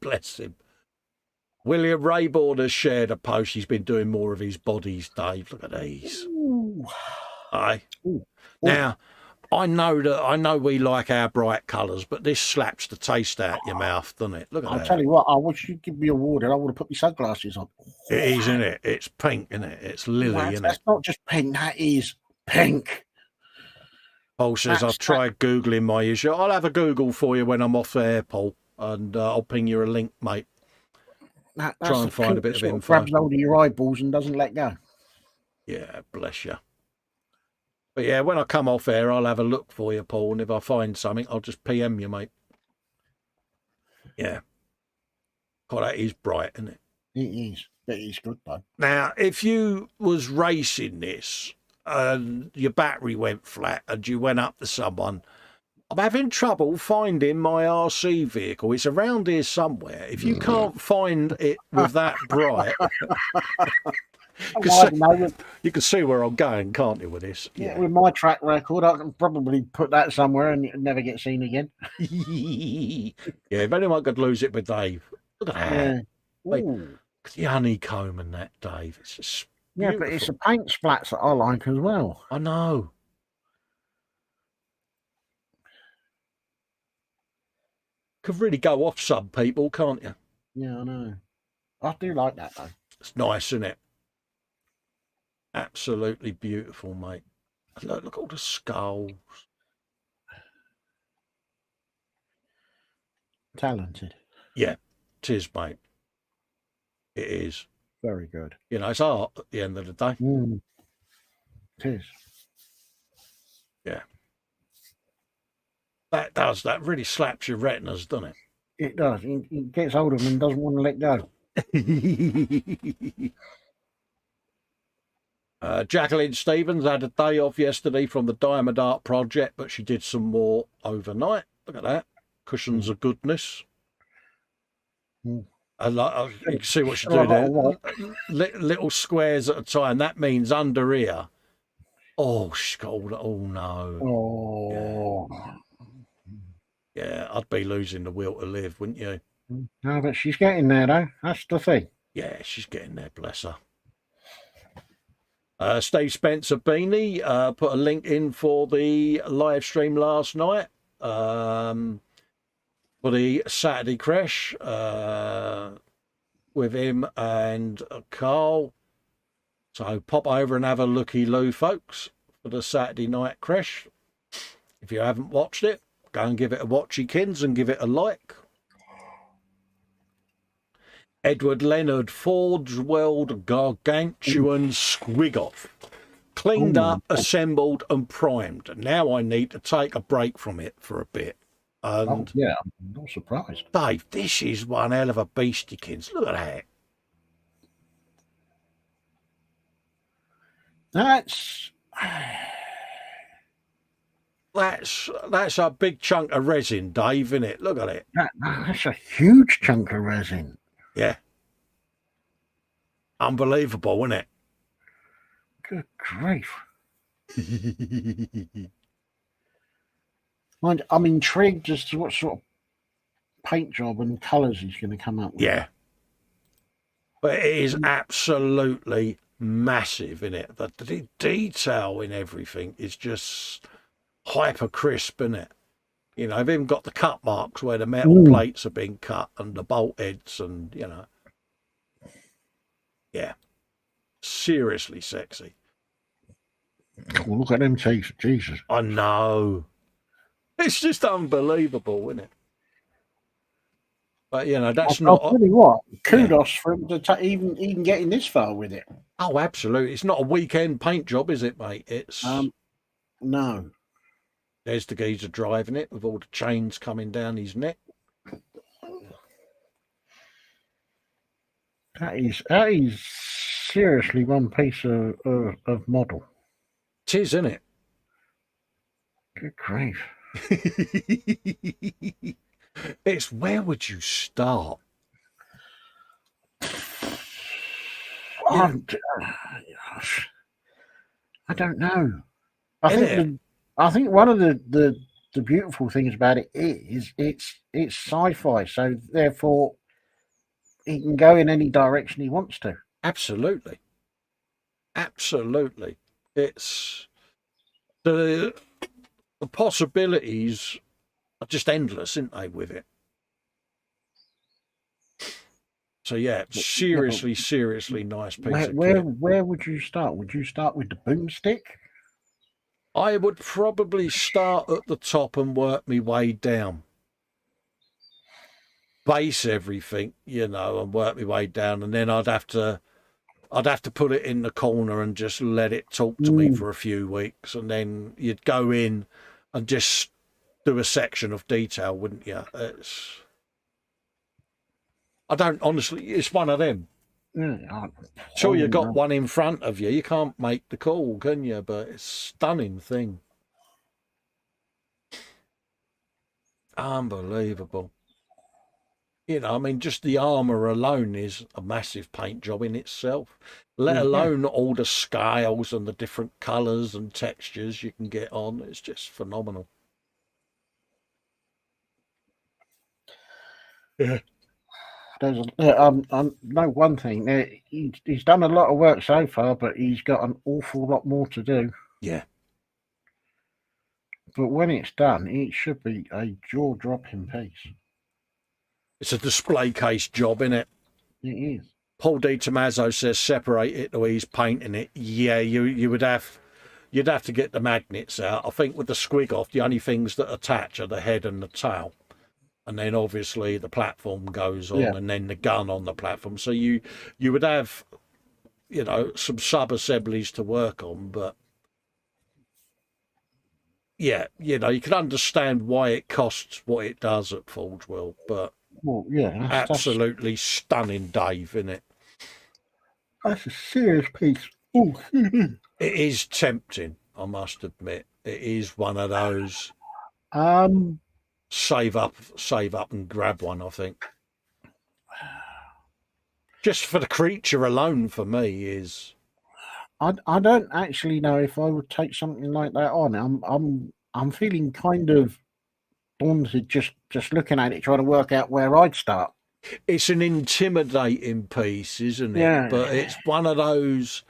Bless him. William Rayborn has shared a post. He's been doing more of his bodies, Dave. Look at these. Aye. Now, I know we like our bright colours, but this slaps the taste out your mouth, doesn't it? Look at that. I'll tell you what, I wish you'd give me a award and I would have put my sunglasses on. It is, isn't it? It's pink, isn't it? It's lily, isn't it? That's not just pink, that is pink. Paul says, I've tried Googling my issue. I'll have a Google for you when I'm off air, Paul, and I'll ping you a link, mate. That's try and find a bit of info. Grabs hold of your eyeballs and doesn't let go. Yeah, bless you. But yeah, when I come off air, I'll have a look for you, Paul. And if I find something, I'll just PM you, mate. Yeah. God, that is bright, isn't it? It is. It is good, though. Now, if you was racing this and your battery went flat and you went up to someone, I'm having trouble finding my RC vehicle. It's around here somewhere. If you can't find it with that bright, you can see where I'm going, can't you, with this? Yeah, with my track record, I can probably put that somewhere and it never get seen again. Yeah, if anyone could lose it with Dave. Look at that. Yeah. Like, the honeycomb and that, Dave. It's just beautiful. Yeah, but it's the paint splats that I like as well. I know. Could really go off some people, can't you? Yeah, I know. I do like that, though. It's nice, isn't it? Absolutely beautiful, mate. Look at all the skulls. Talented. Yeah, it is, mate. It is. Very good. You know, it's art at the end of the day. It is. Yeah. That really slaps your retinas, doesn't it? It does. It gets hold of him and doesn't want to let go. Jacqueline Stevens had a day off yesterday from the Diamond Art project, but she did some more overnight. Look at that. Cushions of goodness. I like, you can see what she's doing there. Little squares at a time. That means under here. Oh, she's got all the, oh no. Oh. Yeah, I'd be losing the will to live, wouldn't you? No, but she's getting there, though. That's the thing. Yeah, she's getting there, bless her. Steve Spencer Beanie put a link in for the live stream last night for the Saturday crash with him and Carl. So pop over and have a looky-loo, folks, for the Saturday night crash. If you haven't watched it, go and give it a watchy, kins, and give it a like. Edward Leonard, Ford's World Gargantuan Squig-Off. Cleaned up, assembled and primed. Now I need to take a break from it for a bit. And yeah, I'm not surprised. Dave, this is one hell of a beastie-kins. Look at that. That's a big chunk of resin, Dave, isn't it? Look at it. That's a huge chunk of resin. Yeah. Unbelievable, isn't it? Good grief. I'm intrigued as to what sort of paint job and colours he's going to come up with. Yeah. But it is absolutely massive, isn't it? The detail in everything is just hyper crisp, isn't it? You know, I've even got the cut marks where the metal plates have been cut and the bolt heads and, you know. Yeah. Seriously sexy. Oh, look at them teeth. Jesus. I know. It's just unbelievable, isn't it? But, you know, that's not... I'll tell you what, kudos for him to even getting this far with it. Oh, absolutely. It's not a weekend paint job, is it, mate? It's... No. There's the geezer driving it with all the chains coming down his neck. That is seriously one piece of model. It is, isn't it? Good grief. It's where would you start? I don't know. I think one of the beautiful things about it is it's sci-fi, so therefore he can go in any direction he wants to. Absolutely. Absolutely. It's the possibilities are just endless, aren't they, with it? So yeah, seriously nice piece of kit. Where would you start? Would you start with the boomstick? I would probably start at the top and work my way down. Base everything, you know, and work my way down, and then I'd have to I'd have to put it in the corner and just let it talk to me for a few weeks, and then you'd go in and just do a section of detail, wouldn't you? I don't honestly. It's one of them. Sure, you got one in front of you. You can't make the call, can you? But it's a stunning thing. Unbelievable. You know, I mean, just the armour alone is a massive paint job in itself, let alone all the scales and the different colours and textures you can get on. It's just phenomenal. Yeah. There's no one thing. He's done a lot of work so far, but he's got an awful lot more to do. Yeah. But when it's done, it should be a jaw-dropping piece. It's a display case job, isn't it? It is. Paul Di Tommaso says separate it the way he's painting it. Yeah, you'd have to get the magnets out. I think with the squig off, the only things that attach are the head and the tail. And then obviously the platform goes on, and then the gun on the platform. So you would have, you know, some sub-assemblies to work on, but yeah, you know, you can understand why it costs what it does at Forge World, but absolutely stunning, Dave, isn't it? That's a serious piece. Oh, it is tempting, I must admit. It is one of those save up and grab one, I think. Just for the creature alone, for me, is... I don't actually know if I would take something like that on. I'm feeling kind of daunted just looking at it, trying to work out where I'd start. It's an intimidating piece, isn't it? Yeah. But it's one of those,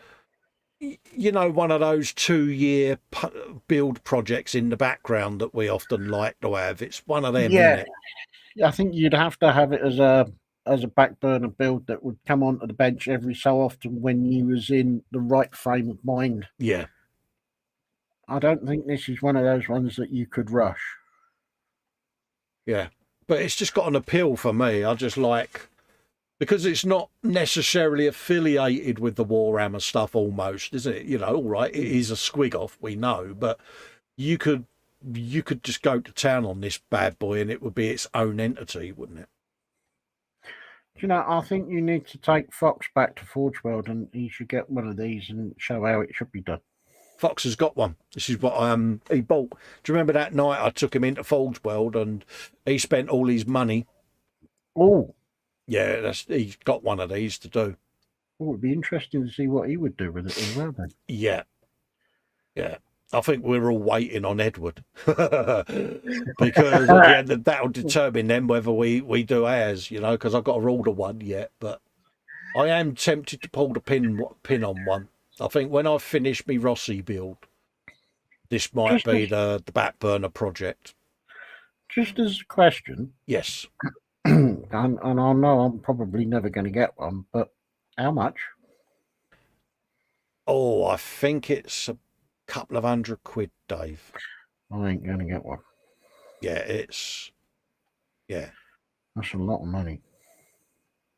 you know, one of those 2-year build projects in the background that we often like to have. It's one of them, isn't it? I think you'd have to have it as a back burner build that would come onto the bench every so often when you was in the right frame of mind. Yeah. I don't think this is one of those ones that you could rush. Yeah. But it's just got an appeal for me. I just like, because it's not necessarily affiliated with the Warhammer stuff almost, isn't it? You know, all right, it is a squig off, we know, but you could just go to town on this bad boy and it would be its own entity, wouldn't it? You know, I think you need to take Fox back to Forge World and he should get one of these and show how it should be done. Fox has got one. This is what he bought. Do you remember that night I took him into Forge World and he spent all his money? Oh. Yeah, he's got one of these to do. Oh, it'd be interesting to see what he would do with it as well then. Yeah. Yeah. I think we're all waiting on Edward because at the end that'll determine then whether we do ours, you know, because I've got to order one yet, but I am tempted to pull the pin on one. I think when I finish my Rossi build, this might be the back burner project. Just as a question. Yes. and I know I'm probably never going to get one, but how much? Oh, I think it's a couple of £100, Dave. I ain't going to get one. Yeah, that's a lot of money.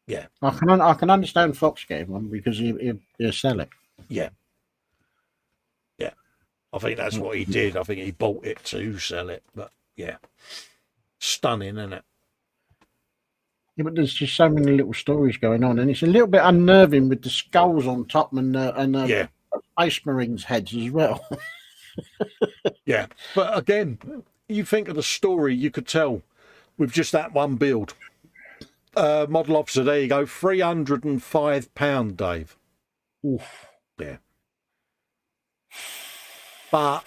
Yeah, I can understand Fox getting one because he'll sell it. Yeah, I think that's what he did. I think he bought it to sell it, but yeah, stunning, isn't it? Yeah, but there's just so many little stories going on, and it's a little bit unnerving with the skulls on top and the Ice Marines heads as well. Yeah, but again, you think of the story you could tell with just that one build. Model officer, there you go, £305, Dave. Oof. Yeah. But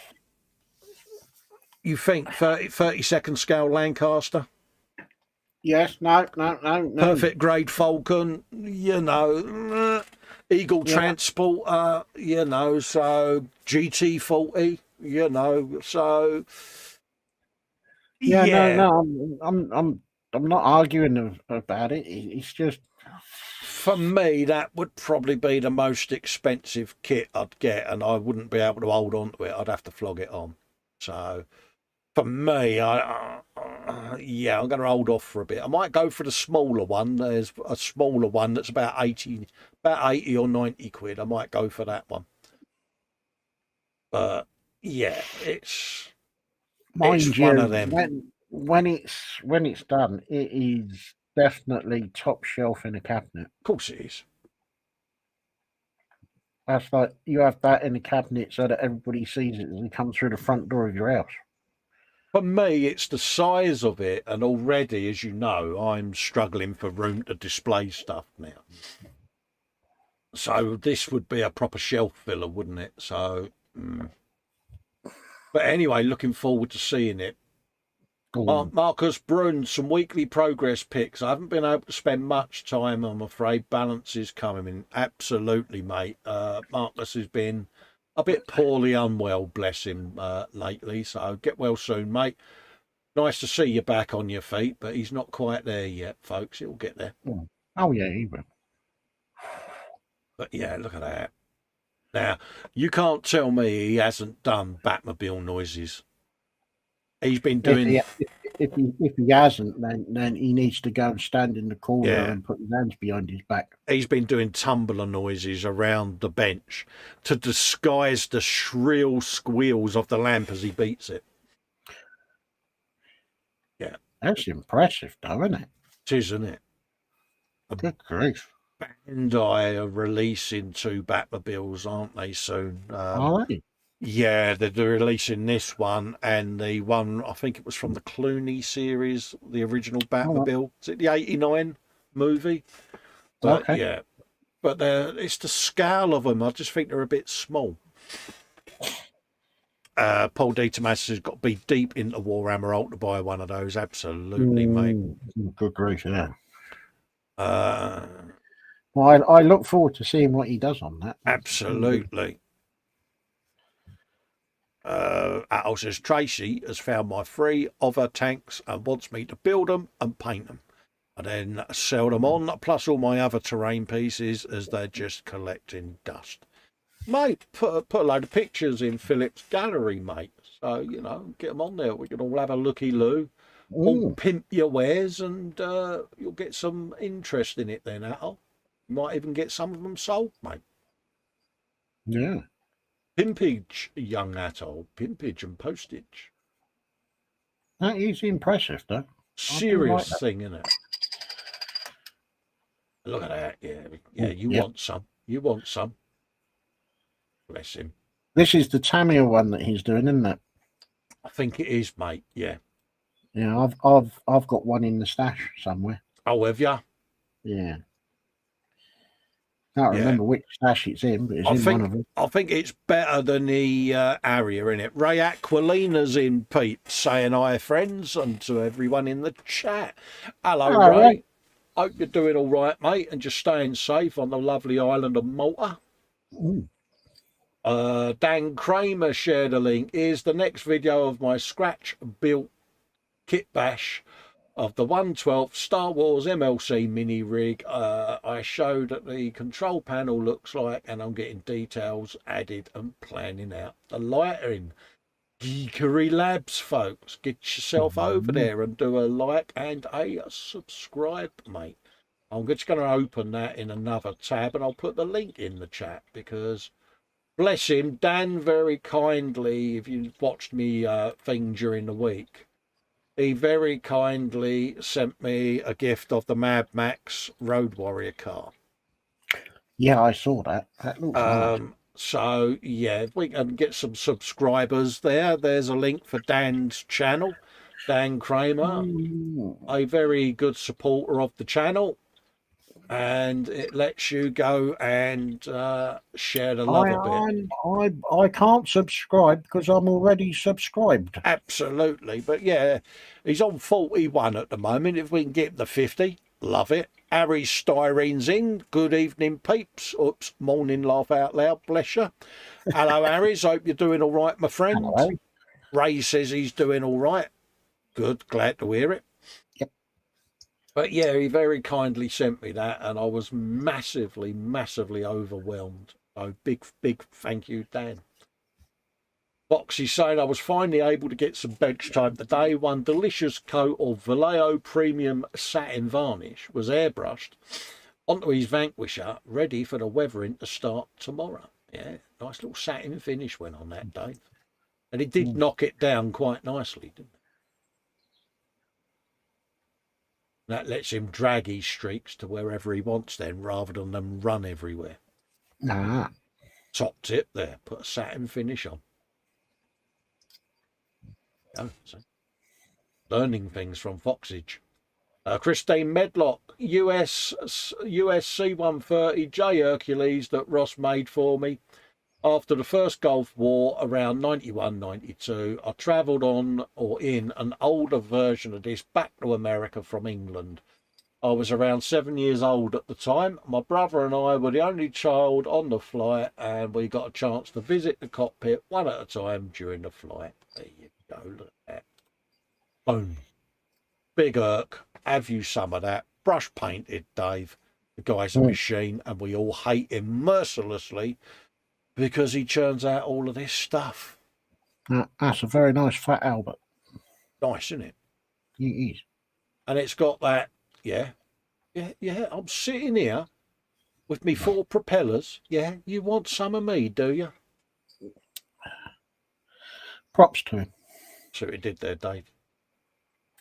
you think 32nd scale Lancaster? Yes, no. Perfect grade Falcon, you know, Eagle Transporter, you know, so GT40, you know, so no, I'm not arguing about it. It's just, for me, that would probably be the most expensive kit I'd get, and I wouldn't be able to hold on to it. I'd have to flog it on. So For me, yeah, I'm going to hold off for a bit. I might go for the smaller one. There's a smaller one that's about 80 or 90 quid. I might go for that one. But yeah, it's Mind one you, of them. when it's done, it is definitely top shelf in a cabinet. Of course it is. That's like you have that in the cabinet so that everybody sees it as you come through the front door of your house. For me, it's the size of it, and already, as you know, I'm struggling for room to display stuff now. So this would be a proper shelf filler, wouldn't it? So, but anyway, looking forward to seeing it. Marcus Brun, some weekly progress pics. I haven't been able to spend much time, I'm afraid. Balance is coming in. Absolutely, mate. Marcus has been a bit poorly unwell, bless him, lately. So get well soon, mate. Nice to see you back on your feet, but he's not quite there yet, folks. He'll get there. Oh, yeah, he will. But yeah, look at that. Now, you can't tell me he hasn't done Batmobile noises. He's been doing... If he hasn't, then he needs to go and stand in the corner and put his hands behind his back. He's been doing tumbler noises around the bench to disguise the shrill squeals of the lamp as he beats it. Yeah. That's impressive, though, isn't it? It is, isn't it? Good grief. Bandai are releasing 2 Batmobiles, aren't they, soon? Are they? Yeah, they're releasing this one and the one, I think it was from the Clooney series, the original Batmobile. Is it the 89 movie? But okay. Yeah, but it's the scale of them. I just think they're a bit small. Paul D. Tomas has got to be deep into Warhammer Ult to buy one of those. Absolutely, mate. Good grief, yeah. Well, I look forward to seeing what he does on that. Absolutely. Atol says, Tracy has found my 3 other tanks and wants me to build them and paint them. And then sell them on, plus all my other terrain pieces as they're just collecting dust. Mate, put a load of pictures in Philip's gallery, mate. So, you know, get them on there. We can all have a looky-loo. All pimp your wares and you'll get some interest in it then, Atol. You might even get some of them sold, mate. Yeah. Pimpage, young Atol. Pimpage and postage. That is impressive, though. Serious thing, isn't it? Look at that. Yeah, you want some. You want some. Bless him. This is the Tamiya one that he's doing, isn't it? I think it is, mate. Yeah. Yeah, I've got one in the stash somewhere. Oh, have you? Yeah. Can't remember which stash it's in, but it's one of them. I think it's better than the Harrier, in it. Ray Aquilina's in, Pete, saying hi, friends, and to everyone in the chat. Hello, Ray. Hope you're doing all right, mate, and just staying safe on the lovely island of Malta. Dan Kramer shared a link. Here's the next video of my scratch-built kit bash of the 1/12 Star Wars MLC mini rig. I showed that the control panel looks like, and I'm getting details added and planning out the lighting. Geekery Labs, folks. Get yourself over there and do a like and a subscribe, mate. I'm just going to open that in another tab and I'll put the link in the chat because, bless him, Dan very kindly, if you watched me thing during the week, he very kindly sent me a gift of the Mad Max Road Warrior car. Yeah, I saw that. That looks nice. So, yeah, if we can get some subscribers there. There's a link for Dan's channel, Dan Kramer, a very good supporter of the channel. And it lets you go and share the love a bit. I can't subscribe because I'm already subscribed. Absolutely. But, yeah, he's on 41 at the moment. If we can get him to 50, love it. Harry Styrene's in. Good evening, peeps. Oops, morning, laugh out loud. Bless you. Hello, Harry's. Hope you're doing all right, my friend. Hello. Ray says he's doing all right. Good. Glad to hear it. Yep. But, yeah, he very kindly sent me that, and I was massively, massively overwhelmed. So big thank you, Dan. Foxy's saying I was finally able to get some bench time today. One delicious coat of Vallejo Premium Satin Varnish was airbrushed onto his Vanquisher, ready for the weathering to start tomorrow. Yeah, nice little satin finish went on that, Dave. And he did knock it down quite nicely, didn't it? That lets him drag his streaks to wherever he wants then, rather than them run everywhere. Ah. Top tip there, put a satin finish on. Oh, so learning things from Foxage. Christine Medlock, USC 130 J Hercules that Ross made for me. After the first Gulf War around 91, 92, I travelled on or in an older version of this back to America from England. I was around 7 years old at the time. My brother and I were the only child on the flight, and we got a chance to visit the cockpit one at a time during the flight. There you go, look at that. Boom. Big Irk, have you some of that? Brush painted, Dave. The guy's a machine, and we all hate him mercilessly because he churns out all of this stuff. That's a very nice fat Albert. Nice, isn't it? It is. And it's got that, yeah. I'm sitting here with me 4 propellers. Yeah, you want some of me, do you? Props to him. See what he did there, Dave.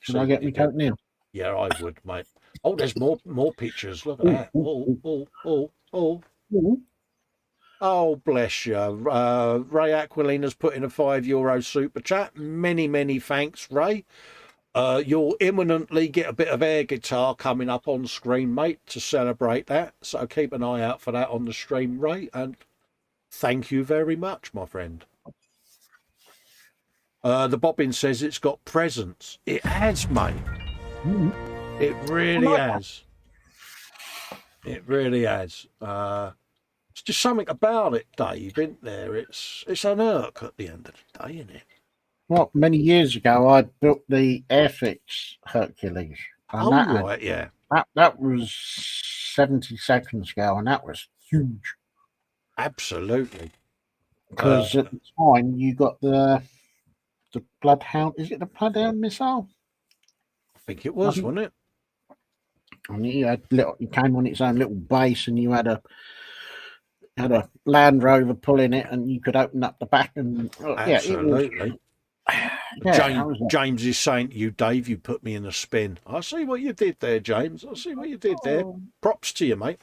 Should I get me coat now? Yeah, I would, mate. Oh, there's more pictures. Look at that. Oh. Oh, bless you. Ray Aquilina's put in a €5 super chat. Many thanks, Ray. You'll imminently get a bit of air guitar coming up on screen, mate, to celebrate that. So keep an eye out for that on the stream, Ray. And thank you very much, my friend. The Bobbin says it's got presents. It has, mate. It really has. It really has. It's just something about it, Dave, isn't there? It's an irk at the end of the day, isn't it? Well, many years ago, I built the Airfix Hercules. And right, yeah. That was 70 scale, and that was huge. Absolutely. Because at the time, you got the Bloodhound. Is it the Bloodhound missile? I think it was, wasn't it? And it came on its own little base, and you had a Land Rover pulling it, and you could open up the back. And absolutely. James is saying to you, Dave, you put me in a spin. I see what you did there, James. I see what you did there. Props to you, mate.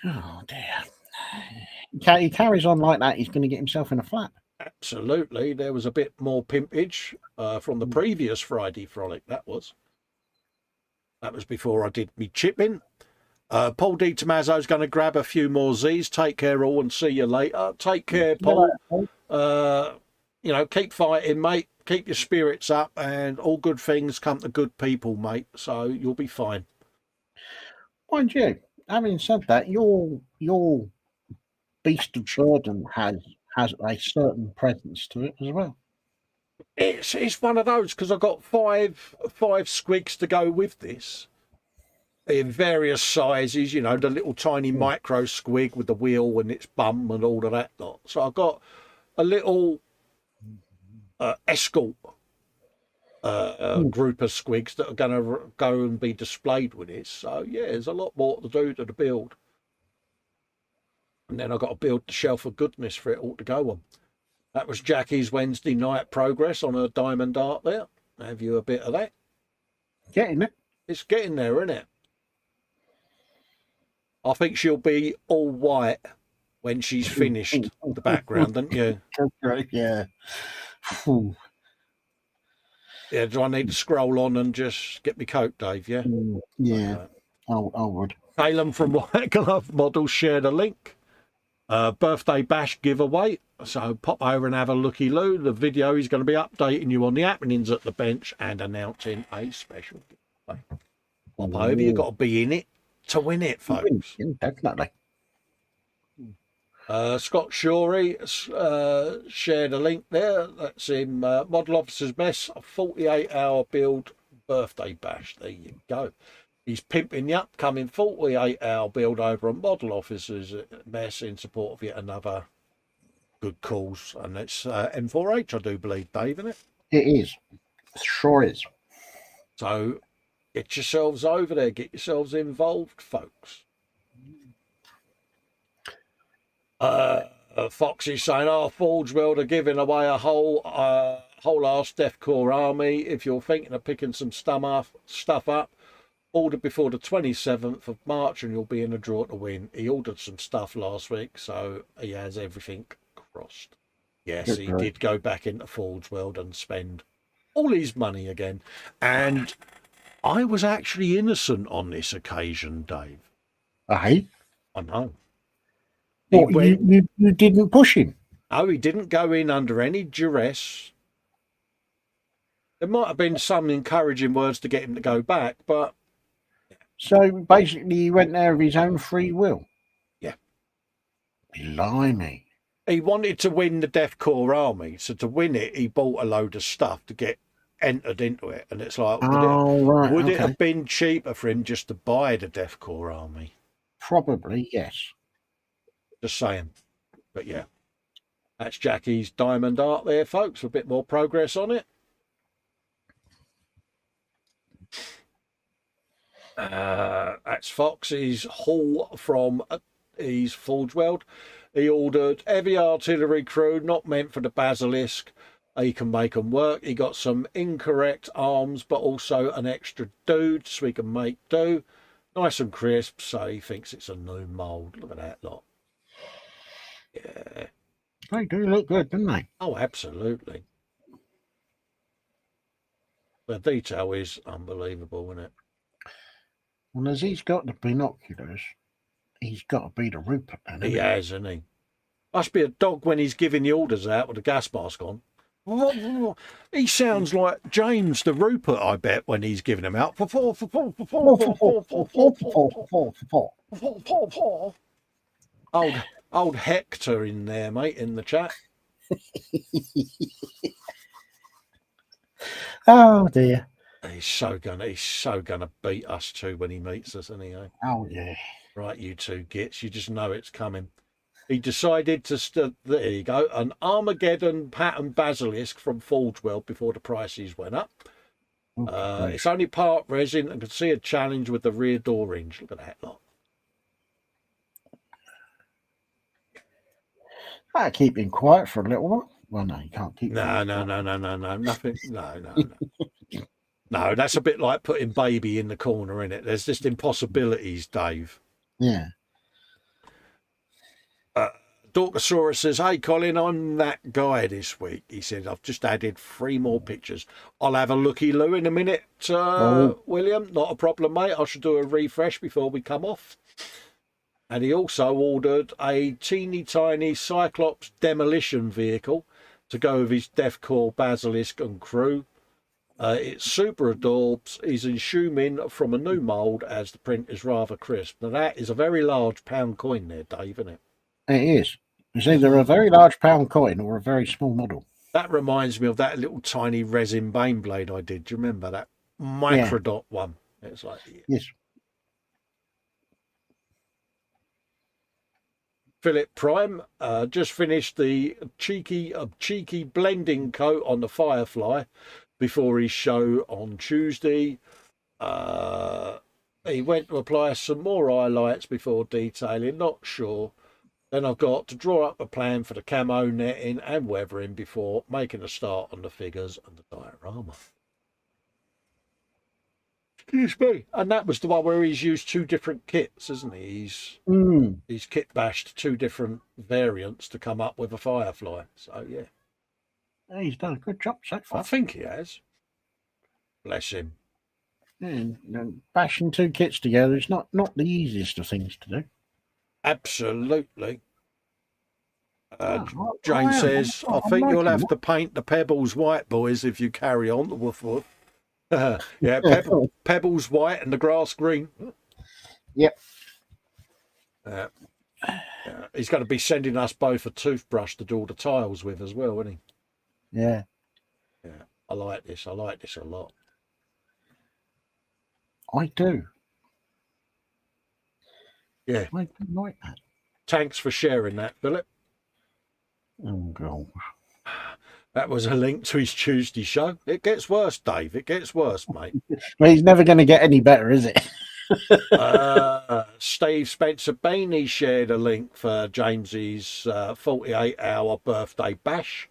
Oh, dear. He carries on like that, he's going to get himself in a flap. Absolutely. There was a bit more pimpage from the previous Friday frolic. That was before I did me chipping. Paul D. Tommaso's going to grab a few more Z's. Take care all and see you later. Take care, Paul. Keep fighting, mate. Keep your spirits up, and all good things come to good people, mate. So you'll be fine. Mind you, having said that, your beast of burden has a certain presence to it as well. It's one of those, because I've got five squigs to go with this in various sizes. The little tiny micro squig with the wheel and its bum and all of that lot. So I've got a little escort group of squigs that are going to go and be displayed with this. So yeah, there's a lot more to do to the build. And then I've got to build the shelf of goodness for it all to go on. That was Jackie's Wednesday night progress on her diamond art there. Have you a bit of that? Getting it. It's getting there, isn't it? I think she'll be all white when she's finished the background, don't you? Yeah. Yeah, do I need to scroll on and just get me coat, Dave, yeah? Yeah, I would. Calum from White Glove Models shared a link. Birthday bash giveaway. So pop over and have a looky-loo. The video is going to be updating you on the happenings at the bench and announcing a special giveaway. Pop over, you've got to be in it to win it, folks. Definitely. Scott Shorey shared a link there. That's in Model Officer's Mess, a 48-hour build birthday bash. There you go. He's pimping the upcoming 48-hour build over on Model Officer's Mess in support of yet another good cause, and it's M4H, I do believe, Dave, isn't it? It is. Sure is. So get yourselves over there, get yourselves involved, folks. Foxy's saying, Forge World are giving away a whole ass deathcore army. If you're thinking of picking some stuff up, order before the 27th of March and you'll be in a draw to win. He ordered some stuff last week, so he has everything crossed. Yes, he did go back into Forge World and spend all his money again. And I was actually innocent on this occasion, Dave. Aye? I know. What, you didn't push him? No, he didn't go in under any duress. There might have been some encouraging words to get him to go back, but... So basically he went there of his own free will? Yeah. Blimey. He wanted to win the Deathcore army, so to win it, he bought a load of stuff to get entered into it. And it's like, would it have been cheaper for him just to buy the Deathcore army? Probably, yes. Just saying. But yeah, that's Jackie's diamond art there, folks. A bit more progress on it. That's Fox's haul from his Forge World. He ordered heavy artillery crew, not meant for the Basilisk. He can make them work. He got some incorrect arms, but also an extra dude so he can make do. Nice and crisp, so he thinks it's a new mould. Look at that lot. Yeah. They do look good, don't they? Oh, absolutely. The detail is unbelievable, isn't it? Well, as he's got the binoculars, he's got to be the Rupert, then, He has, hasn't he? Must be a dog when he's giving the orders out with the gas mask on. He sounds like James the Rupert, I bet, when he's giving them out. Old Hector in there, mate, in the chat. Oh dear. He's so gonna beat us too when he meets us, isn't he? Oh yeah. Right, you two gits, you just know it's coming. He decided to there you go, an Armageddon pattern basilisk from Forge World before the prices went up. It's only part resin and can see a challenge with the rear door hinge. Look at that lot. I keep him quiet for a little while. Well, no, you can't keep. No, nothing. No. No, that's a bit like putting baby in the corner, isn't it? There's just impossibilities, Dave. Yeah. Dorkosaurus says, hey, Colin, I'm that guy this week. He said, I've just added 3 more pictures. I'll have a looky-loo in a minute, William. Not a problem, mate. I should do a refresh before we come off. And he also ordered a teeny tiny Cyclops demolition vehicle to go with his Deathcore Basilisk and crew. It's super adorbs. He's assuming from a new mould as the print is rather crisp. Now, that is a very large pound coin there, Dave, isn't it? It is. It's either a very large pound coin or a very small model. That reminds me of that little tiny resin Baneblade I did. Do you remember that microdot one? It's like, yes. Philip Prime just finished the cheeky blending coat on the Firefly before his show on Tuesday. He went to apply some more highlights before detailing, not sure. Then I've got to draw up a plan for the camo netting and weathering before making a start on the figures and the diorama. Excuse me. And that was the one where he's used 2 different kits, isn't he? He's kit bashed 2 different variants to come up with a Firefly. So, yeah. He's done a good job so far. I think he has. Bless him. And bashing 2 kits together is not the easiest of things to do. Absolutely. Jane says, I think you'll have to paint the pebbles white, boys, if you carry on. Woof woof. Yeah, pebbles white and the grass green. Yep. He's going to be sending us both a toothbrush to do all the tiles with as well, isn't he? Yeah. Yeah. I like this a lot. I do. Yeah. I do like that. Thanks for sharing that, Philip. Oh, God. That was a link to his Tuesday show. It gets worse, Dave. It gets worse, mate. Well, he's never going to get any better, is it? Steve Spencer Beanie shared a link for James's 48-hour birthday bash.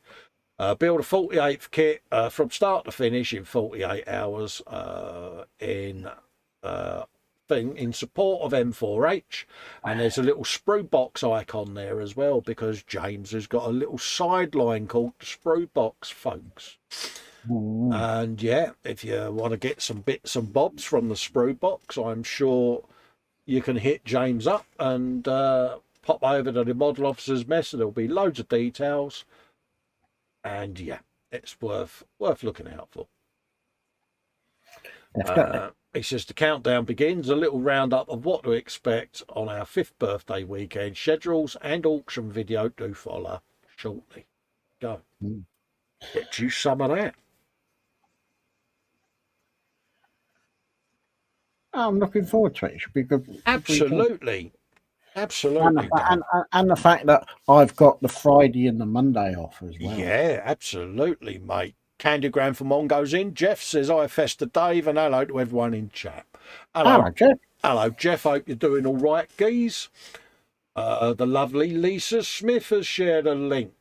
Build a 48th kit from start to finish in 48 hours in support of M4H, and there's a little sprue box icon there as well, because James has got a little sideline called the sprue box, folks. And yeah, if you want to get some bits and bobs from the sprue box, I'm sure you can hit James up and pop over to the model officer's mess, and there'll be loads of details. And yeah, it's worth looking out for. He says the countdown begins. A little roundup of what to expect on our 5th birthday weekend. Schedules and auction video do follow shortly. Go. Get you some of that. I'm looking forward to it. It should be good. Absolutely. Absolutely. And the fact that I've got the Friday and the Monday off as well. Yeah, absolutely, mate. Candygram from Mongo's in. Jeff says, hi, Festa Dave, and hello to everyone in chat. Hello, Jeff. Hello, Jeff. Hope you're doing all right, geez. The lovely Lisa Smith has shared a link.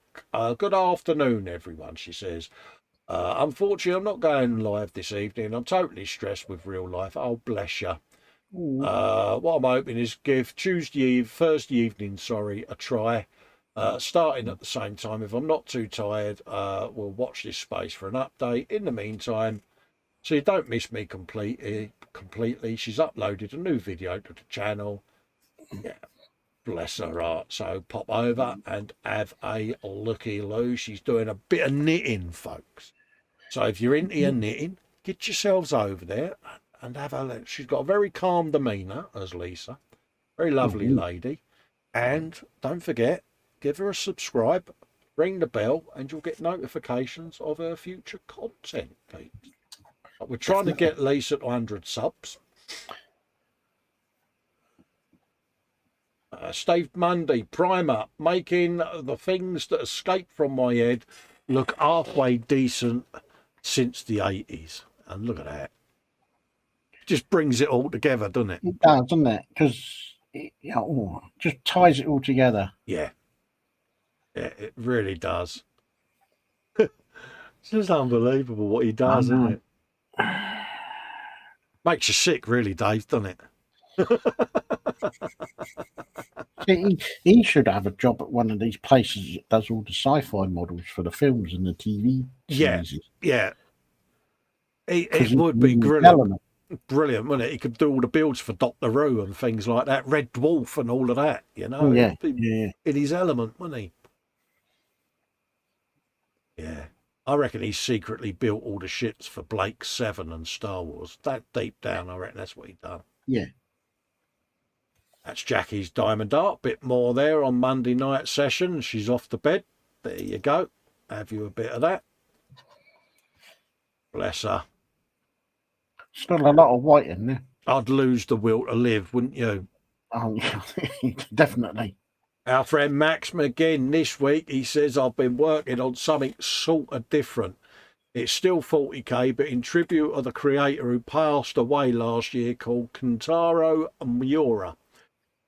Good afternoon, everyone, she says. Unfortunately, I'm not going live this evening. I'm totally stressed with real life. Oh, bless you. What I'm hoping is give Thursday evening, a try. Starting at the same time. If I'm not too tired, we'll watch this space for an update. In the meantime, so you don't miss me completely, she's uploaded a new video to the channel. Yeah, bless her heart. So pop over and have a looky-loo. She's doing a bit of knitting, folks. So if you're into your knitting, get yourselves over there and have a look. She's got a very calm demeanour, as Lisa. Very lovely lady. And don't forget, give her a subscribe, ring the bell, and you'll get notifications of her future content, peeps. We're trying to get Lisa to 100 subs. Steve Mundy, primer, making the things that escape from my head look halfway decent since the 80s. And look at that. Just brings it all together, doesn't it? It does, doesn't it? Because it just ties it all together. Yeah. Yeah, it really does. It's just unbelievable what he does, isn't it? Makes you sick, really, Dave, doesn't it? He should have a job at one of these places that does all the sci-fi models for the films and the TV series. Yeah. It would be brilliant. Brilliant, wouldn't it? He could do all the builds for Doctor Who and things like that, Red Dwarf and all of that, you know? Oh, yeah. In his element, wouldn't he? Yeah. I reckon he secretly built all the ships for Blake 7 and Star Wars. That deep down, I reckon that's what he done. Yeah. That's Jackie's Diamond Art. Bit more there on Monday night session. She's off to bed. There you go. Have you a bit of that. Bless her. Still a lot of white in there. I'd lose the will to live, wouldn't you? Oh, definitely. Our friend Max McGinn this week, he says, I've been working on something sort of different. It's still 40k, but in tribute of the creator who passed away last year, called Kentaro Miura.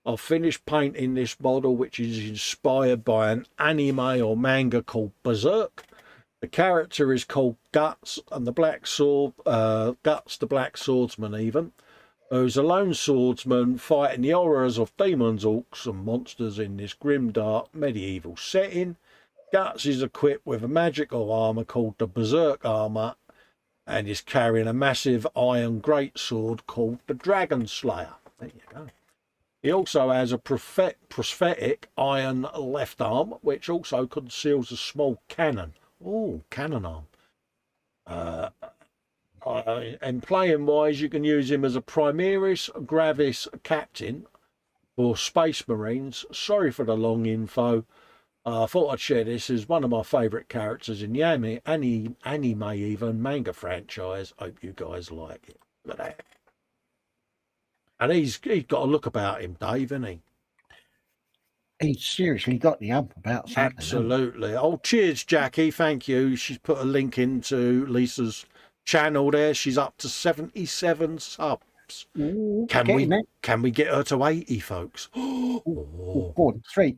I've finished painting this model, which is inspired by an anime or manga called Berserk. The character is called Guts, and the black sword, Guts the Black Swordsman even, who's a lone swordsman fighting the horrors of demons, orcs and monsters in this grim, dark, medieval setting. Guts is equipped with a magical armour called the Berserk armour and is carrying a massive iron greatsword called the Dragon Slayer. There you go. He also has a prosthetic iron left arm, which also conceals a small cannon. Oh, cannon arm. And playing-wise, you can use him as a Primaris Gravis captain for Space Marines. Sorry for the long info. I thought I'd share this as one of my favourite characters in the anime, even manga franchise. Hope you guys like it. Look at that. And he's got a look about him, Dave, hasn't he? He seriously got the ump about something. Absolutely. Oh, cheers, Jackie. Thank you. She's put a link into Lisa's channel there. She's up to 77 subs. Ooh, Can we get her to 80, folks? Ooh, go on, three,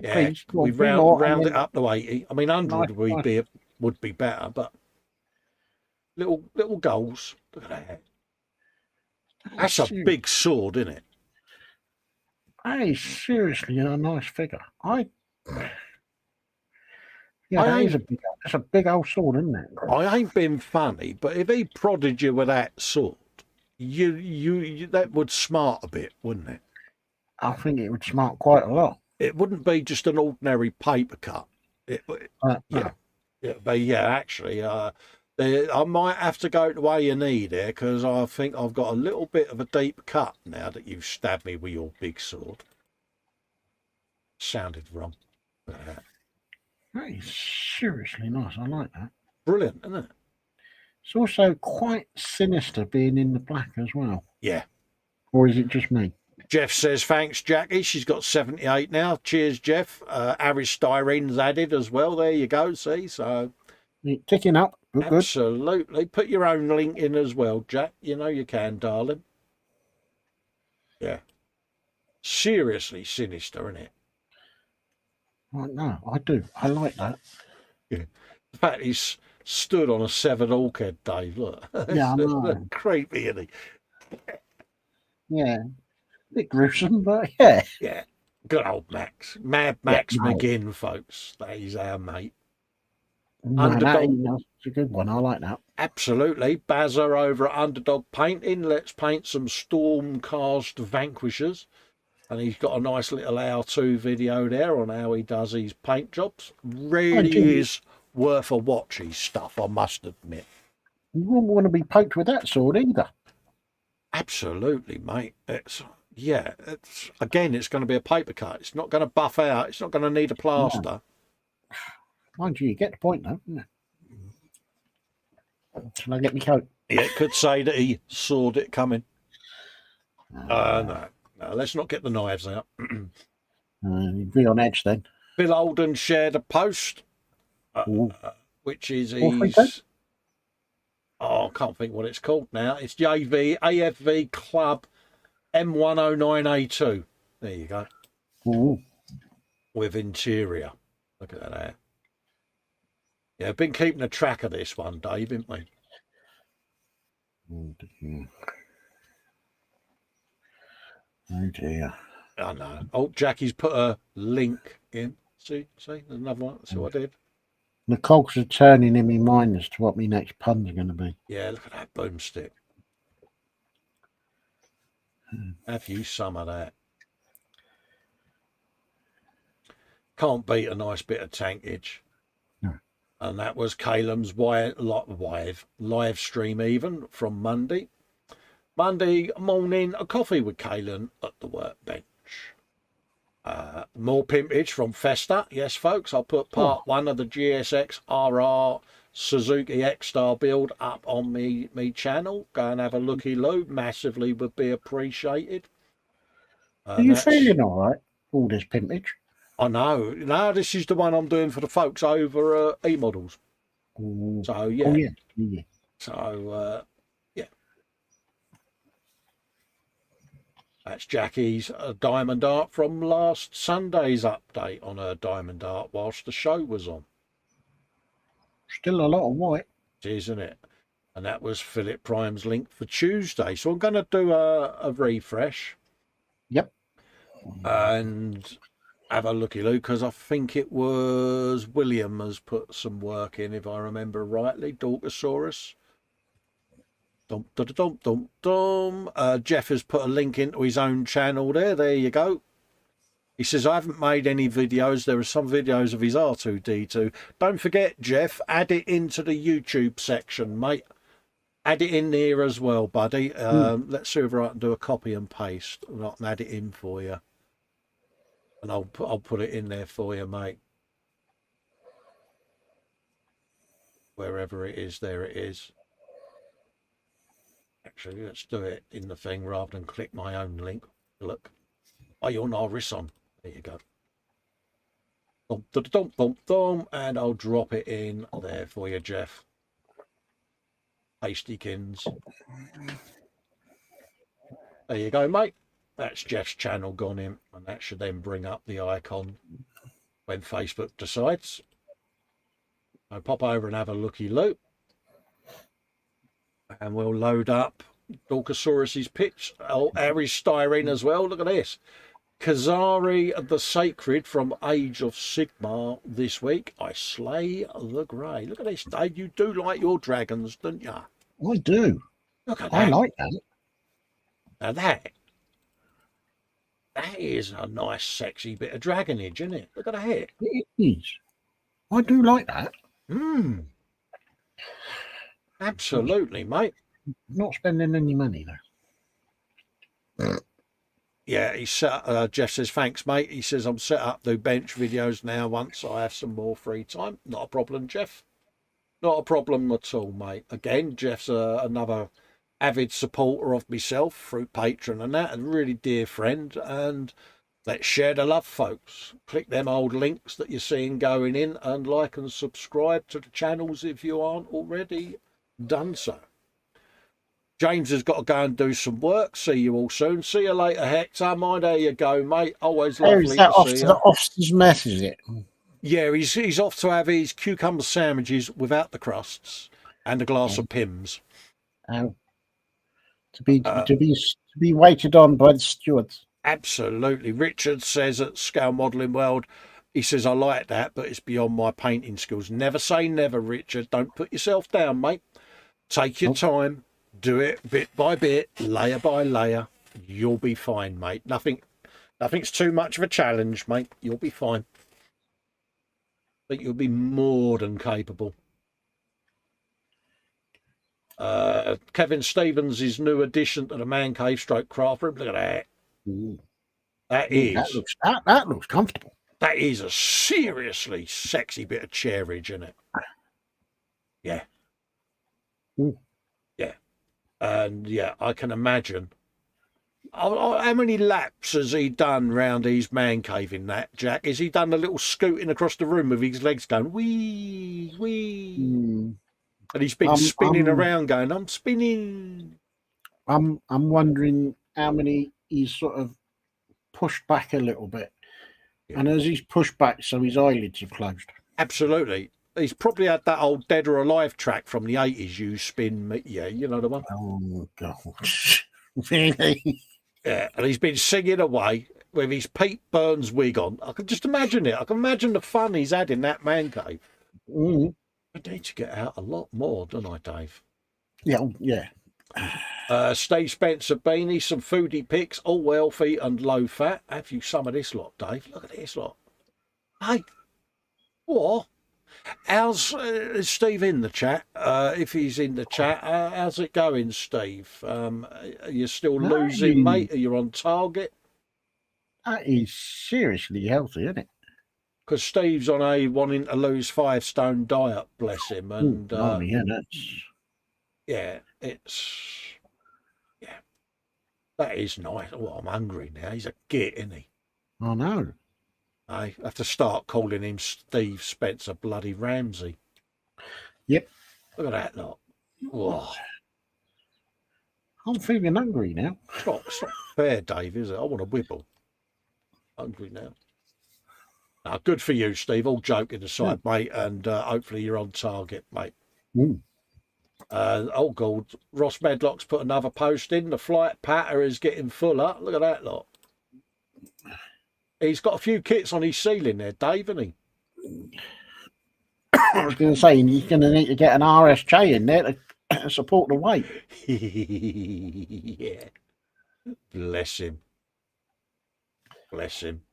Yeah, please. Go we on, three more, round it up to 80. I mean, 100 nice. would be better, but little goals. Look at that. That's a big sword, isn't it? That is seriously a nice figure. That's a big old sword, isn't it? I ain't been funny, but if he prodded you with that sword, you that would smart a bit, wouldn't it? I think it would smart quite a lot. It wouldn't be just an ordinary paper cut. No. Actually, I might have to go to A&E there because I think I've got a little bit of a deep cut now that you've stabbed me with your big sword. Sounded wrong. That is seriously nice. I like that. Brilliant, isn't it? It's also quite sinister being in the black as well. Yeah. Or is it just me? Jeff says, thanks, Jackie. She's got 78 now. Cheers, Jeff. Irish styrene's added as well. There you go, see? So ticking up. Absolutely. Good. Put your own link in as well, Jack. You know you can, darling. Yeah. Seriously sinister, isn't it? No, I do. I like that. Yeah. The fact he's stood on a severed orc head, Dave. Look. Yeah, I know. Creepy, isn't he? Yeah. A bit gruesome, but yeah. Yeah. Good old Max. Mad Max McGinn, folks. He's our mate. Underdog. It's a good one. I like that. Absolutely. Bazza over at Underdog Painting. Let's paint some Stormcast Vanquishers. And he's got a nice little how-to video there on how he does his paint jobs. Really is worth a watch, his stuff, I must admit. You wouldn't want to be poked with that sword either. Absolutely, mate. It's going to be a paper cut. It's not going to buff out. It's not going to need a plaster. No. Mind you get the point, though. Yeah. Can I get my coat? Yeah, it could say that he saw it coming. No, let's not get the knives out. You'd be on edge then. Bill Alden shared a post, which is his... I can't think what it's called now. It's AFV Club M109A2. There you go. Ooh. With interior. Look at that there. Yeah, I've been keeping a track of this one, Dave, haven't we? Oh dear. I know. Oh, Jackie's put a link in. See, there's another one. See what I did? The cogs are turning in my mind as to what my next pun's are going to be. Yeah, look at that boomstick. Have you some of that? Can't beat a nice bit of tankage. No. And that was Caleb's live stream even from Monday. Monday morning, a coffee with Caleb at the workbench. More pimpage from Festa. Yes, folks, I'll put part 1 of the GSX RR Suzuki X-Star build up on me channel. Go and have a looky-loo. Massively would be appreciated. Are you feeling all right? All this pimpage? I know. No, this is the one I'm doing for the folks over E-Models. So, yeah. Oh, yeah. So, yeah. That's Jackie's Diamond Art from last Sunday's update on her Diamond Art whilst the show was on. Still a lot of white. Isn't it? And that was Philip Prime's link for Tuesday. So I'm going to do a refresh. Yep. And have a looky-loo, because I think it was William has put some work in, if I remember rightly. Dorkosaurus. Jeff has put a link into his own channel there. There you go. He says, I haven't made any videos. There are some videos of his R2-D2. Don't forget, Jeff, add it into the YouTube section, mate. Add it in there as well, buddy. Let's see if I can do a copy and paste, and I can add it in for you. And I'll put it in there for you, mate. Wherever it is, there it is. Actually, let's do it in the thing rather than click my own link. Look. Oh, you're Norris on. There you go. Dum, dum, dum, dum, dum, and I'll drop it in there for you, Jeff. Hastykins. There you go, mate. That's Jeff's channel gone in, and that should then bring up the icon when Facebook decides. So pop over and have a looky-loo. And we'll load up Dorcosaurus's pitch. Oh, Aries Styrene as well. Look at this. Kazari the Sacred from Age of Sigmar this week. I slay the grey. Look at this, Dave. You do like your dragons, don't you? I do. Look at I that. like that. Now that is a nice, sexy bit of dragonage, isn't it? Look at that. It is. I do like that. Absolutely, mate. Not spending any money though. Yeah, he's set. Jeff says, thanks, mate. He says, I'm set up to do bench videos now once I have some more free time. Not a problem, Jeff. Not a problem at all, mate. Again, Jeff's another avid supporter of myself through Patreon and that, a really dear friend. And let's share the love, folks. Click them old links that you're seeing going in and like and subscribe to the channels if you aren't already done so. James has got to go and do some work. See you all soon. See you later, Hector. Mine, there you go, mate. Always lovely Is that to off see to you. the officer's mess, is it? Yeah, he's off to have his cucumber sandwiches without the crusts and a glass of Pimm's. Oh, to be waited on by the stewards. Absolutely. Richard says at Scale Modelling World, he says, I like that, but it's beyond my painting skills. Never say never, Richard. Don't put yourself down, mate. Take your time. Do it bit by bit, layer by layer. You'll be fine, mate. Nothing's too much of a challenge, mate. You'll be fine. But you'll be more than capable. Kevin Stevens' his new addition to the Man Cave Stroke Craft Room. Look at that. Ooh. That looks comfortable. That is a seriously sexy bit of chairage, isn't it? Yeah. Ooh. Yeah. And yeah, I can imagine. How many laps has he done round his man cave in that, Jack? Has he done a little scooting across the room with his legs going wee, wee? And he's been spinning around going, I'm spinning. I'm wondering how many he's sort of pushed back a little bit. Yeah. And as he's pushed back, so his eyelids are closed. Absolutely. He's probably had that old Dead or Alive track from the 80s, You Spin Me. Yeah, you know the one? Oh, gosh. Really? Yeah, and he's been singing away with his Pete Burns wig on. I can just imagine it. I can imagine the fun he's had in that man cave. I need to get out a lot more, don't I, Dave? Yeah. Steve Spencer Beanie, some foodie pics, all healthy and low fat. Have you some of this lot, Dave? Look at this lot. Hey, what? How's Steve in the chat? If he's in the chat, how's it going, Steve? Are you still losing, mate? Are you on target? That is seriously healthy, isn't it? Because Steve's on a wanting to lose 5 stone diet, bless him. And that is nice. Oh, I'm hungry now. He's a git, isn't he? I know. I have to start calling him Steve Spencer bloody Ramsey. Yep. Look at that lot. Oh. I'm feeling hungry now. It's not fair, Dave, is it? I want to wibble. Hungry now. No, good for you, Steve. All joking aside, mate, and hopefully you're on target, mate. Oh, God. Ross Medlock's put another post in. The flight patter is getting fuller. Look at that lot. He's got a few kits on his ceiling there, Dave, hasn't he? I was going to say, he's going to need to get an RSJ in there to support the weight. Yeah. Bless him. Bless him.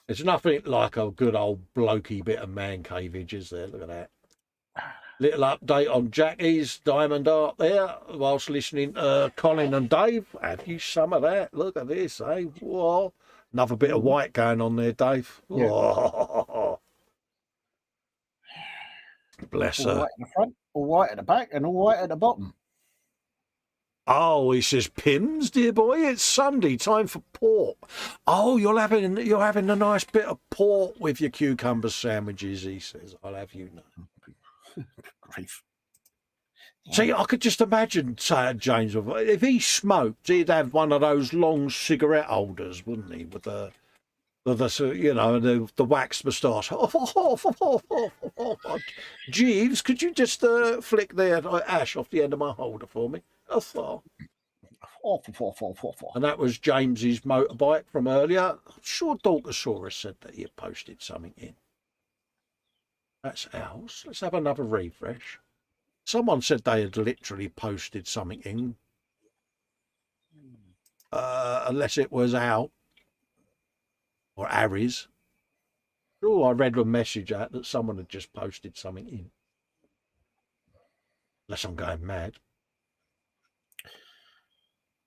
There's nothing like a good old blokey bit of man caveage, is there? Look at that. Little update on Jackie's diamond art there whilst listening to Colin and Dave. Have you some of that? Look at this, eh? Whoa. Another bit of white going on there, Dave. Yeah. Oh. Bless her. All white at the front, all white at the back, and all white at the bottom. Oh, he says, Pims, dear boy, it's Sunday, time for pork. Oh, you're having a nice bit of pork with your cucumber sandwiches, he says. I'll have you know. Grief. See, I could just imagine James, if he smoked, he'd have one of those long cigarette holders, wouldn't he, with the you know, the wax moustache. Jeeves, could you just flick the ash off the end of my holder for me? And that was James's motorbike from earlier. I'm sure Dorkosaurus said that he had posted something in. That's ours. Let's have another refresh. Someone said they had literally posted something in. Unless it was out. Or Aries. Oh, I read a message out that someone had just posted something in. Unless I'm going mad.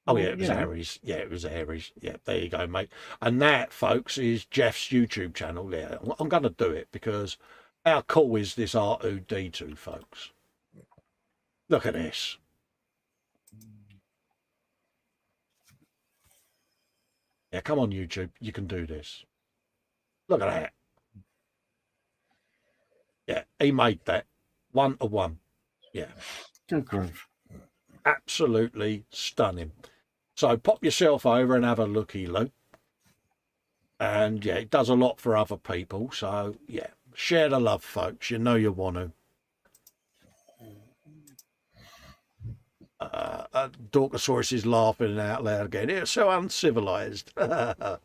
Oh, yeah, it was Aries. Yeah, it was Aries. Yeah, there you go, mate. And that, folks, is Jeff's YouTube channel. Yeah, I'm going to do it because how cool is this R2D2, folks? Look at this. Yeah, come on, YouTube. You can do this. Look at that. Yeah, he made that 1-to-1. Yeah. Good grief. Absolutely stunning. So pop yourself over and have a looky-loo. And yeah, it does a lot for other people. So yeah, share the love, folks. You know you want to. Dorkosaurus is laughing out loud again. It's so uncivilized. Yeah.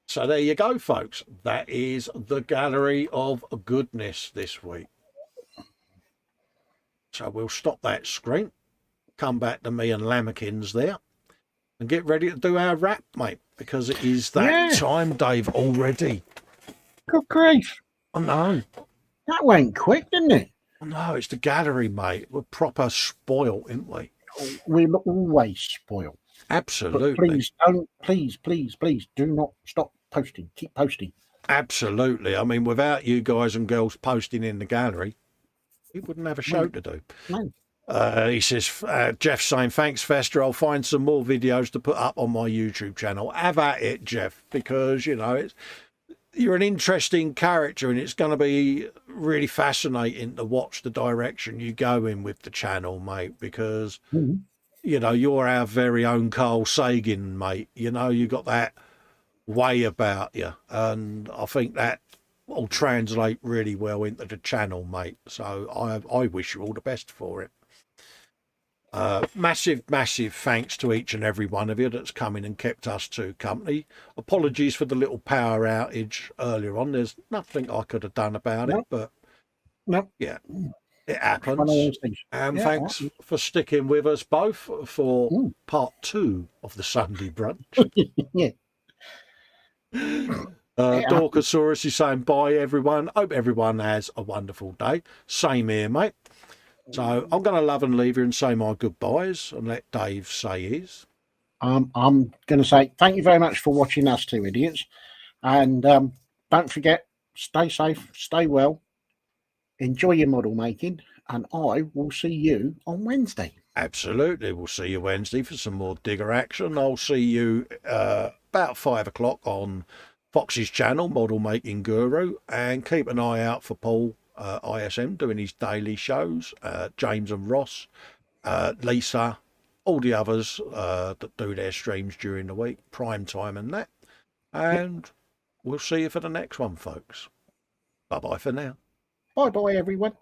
So there you go, folks. That is the gallery of goodness this week. So we'll stop that screen, come back to me and Lamekins there, and get ready to do our wrap, mate, because it is that time, Dave, already. Good grief. I know. That went quick, didn't it? I know, it's the gallery, mate. We're proper spoiled, aren't we? We're always spoiled. Absolutely. But please don't, please do not stop posting. Keep posting. Absolutely. I mean, without you guys and girls posting in the gallery, we wouldn't have a show to do. No. He says, Jeff's saying, thanks, Festa. I'll find some more videos to put up on my YouTube channel. Have at it, Jeff, because, you know, you're an interesting character and it's going to be really fascinating to watch the direction you go in with the channel, mate, because, you know, you're our very own Carl Sagan, mate. You know, you got that way about you. And I think that will translate really well into the channel, mate. So I wish you all the best for it. Massive thanks to each and every one of you that's come in and kept us to company. Apologies for the little power outage earlier on. There's nothing I could have done about it, but yeah, it happens. And thanks for sticking with us both for part 2 of the Sunday Brunch. Yeah. Dorkosaurus is saying bye, everyone. Hope everyone has a wonderful day. Same here, mate. So I'm going to love and leave you and say my goodbyes and let Dave say his. I'm going to say thank you very much for watching us two idiots. And don't forget, stay safe, stay well, enjoy your model making, and I will see you on Wednesday. Absolutely. We'll see you Wednesday for some more digger action. I'll see you about 5 o'clock on Fox's channel, Model Making Guru, and keep an eye out for Paul ISM doing his daily shows, James and Ross, Lisa, all the others that do their streams during the week, prime time and that. And we'll see you for the next one, folks. Bye-bye for now. Bye-bye, everyone.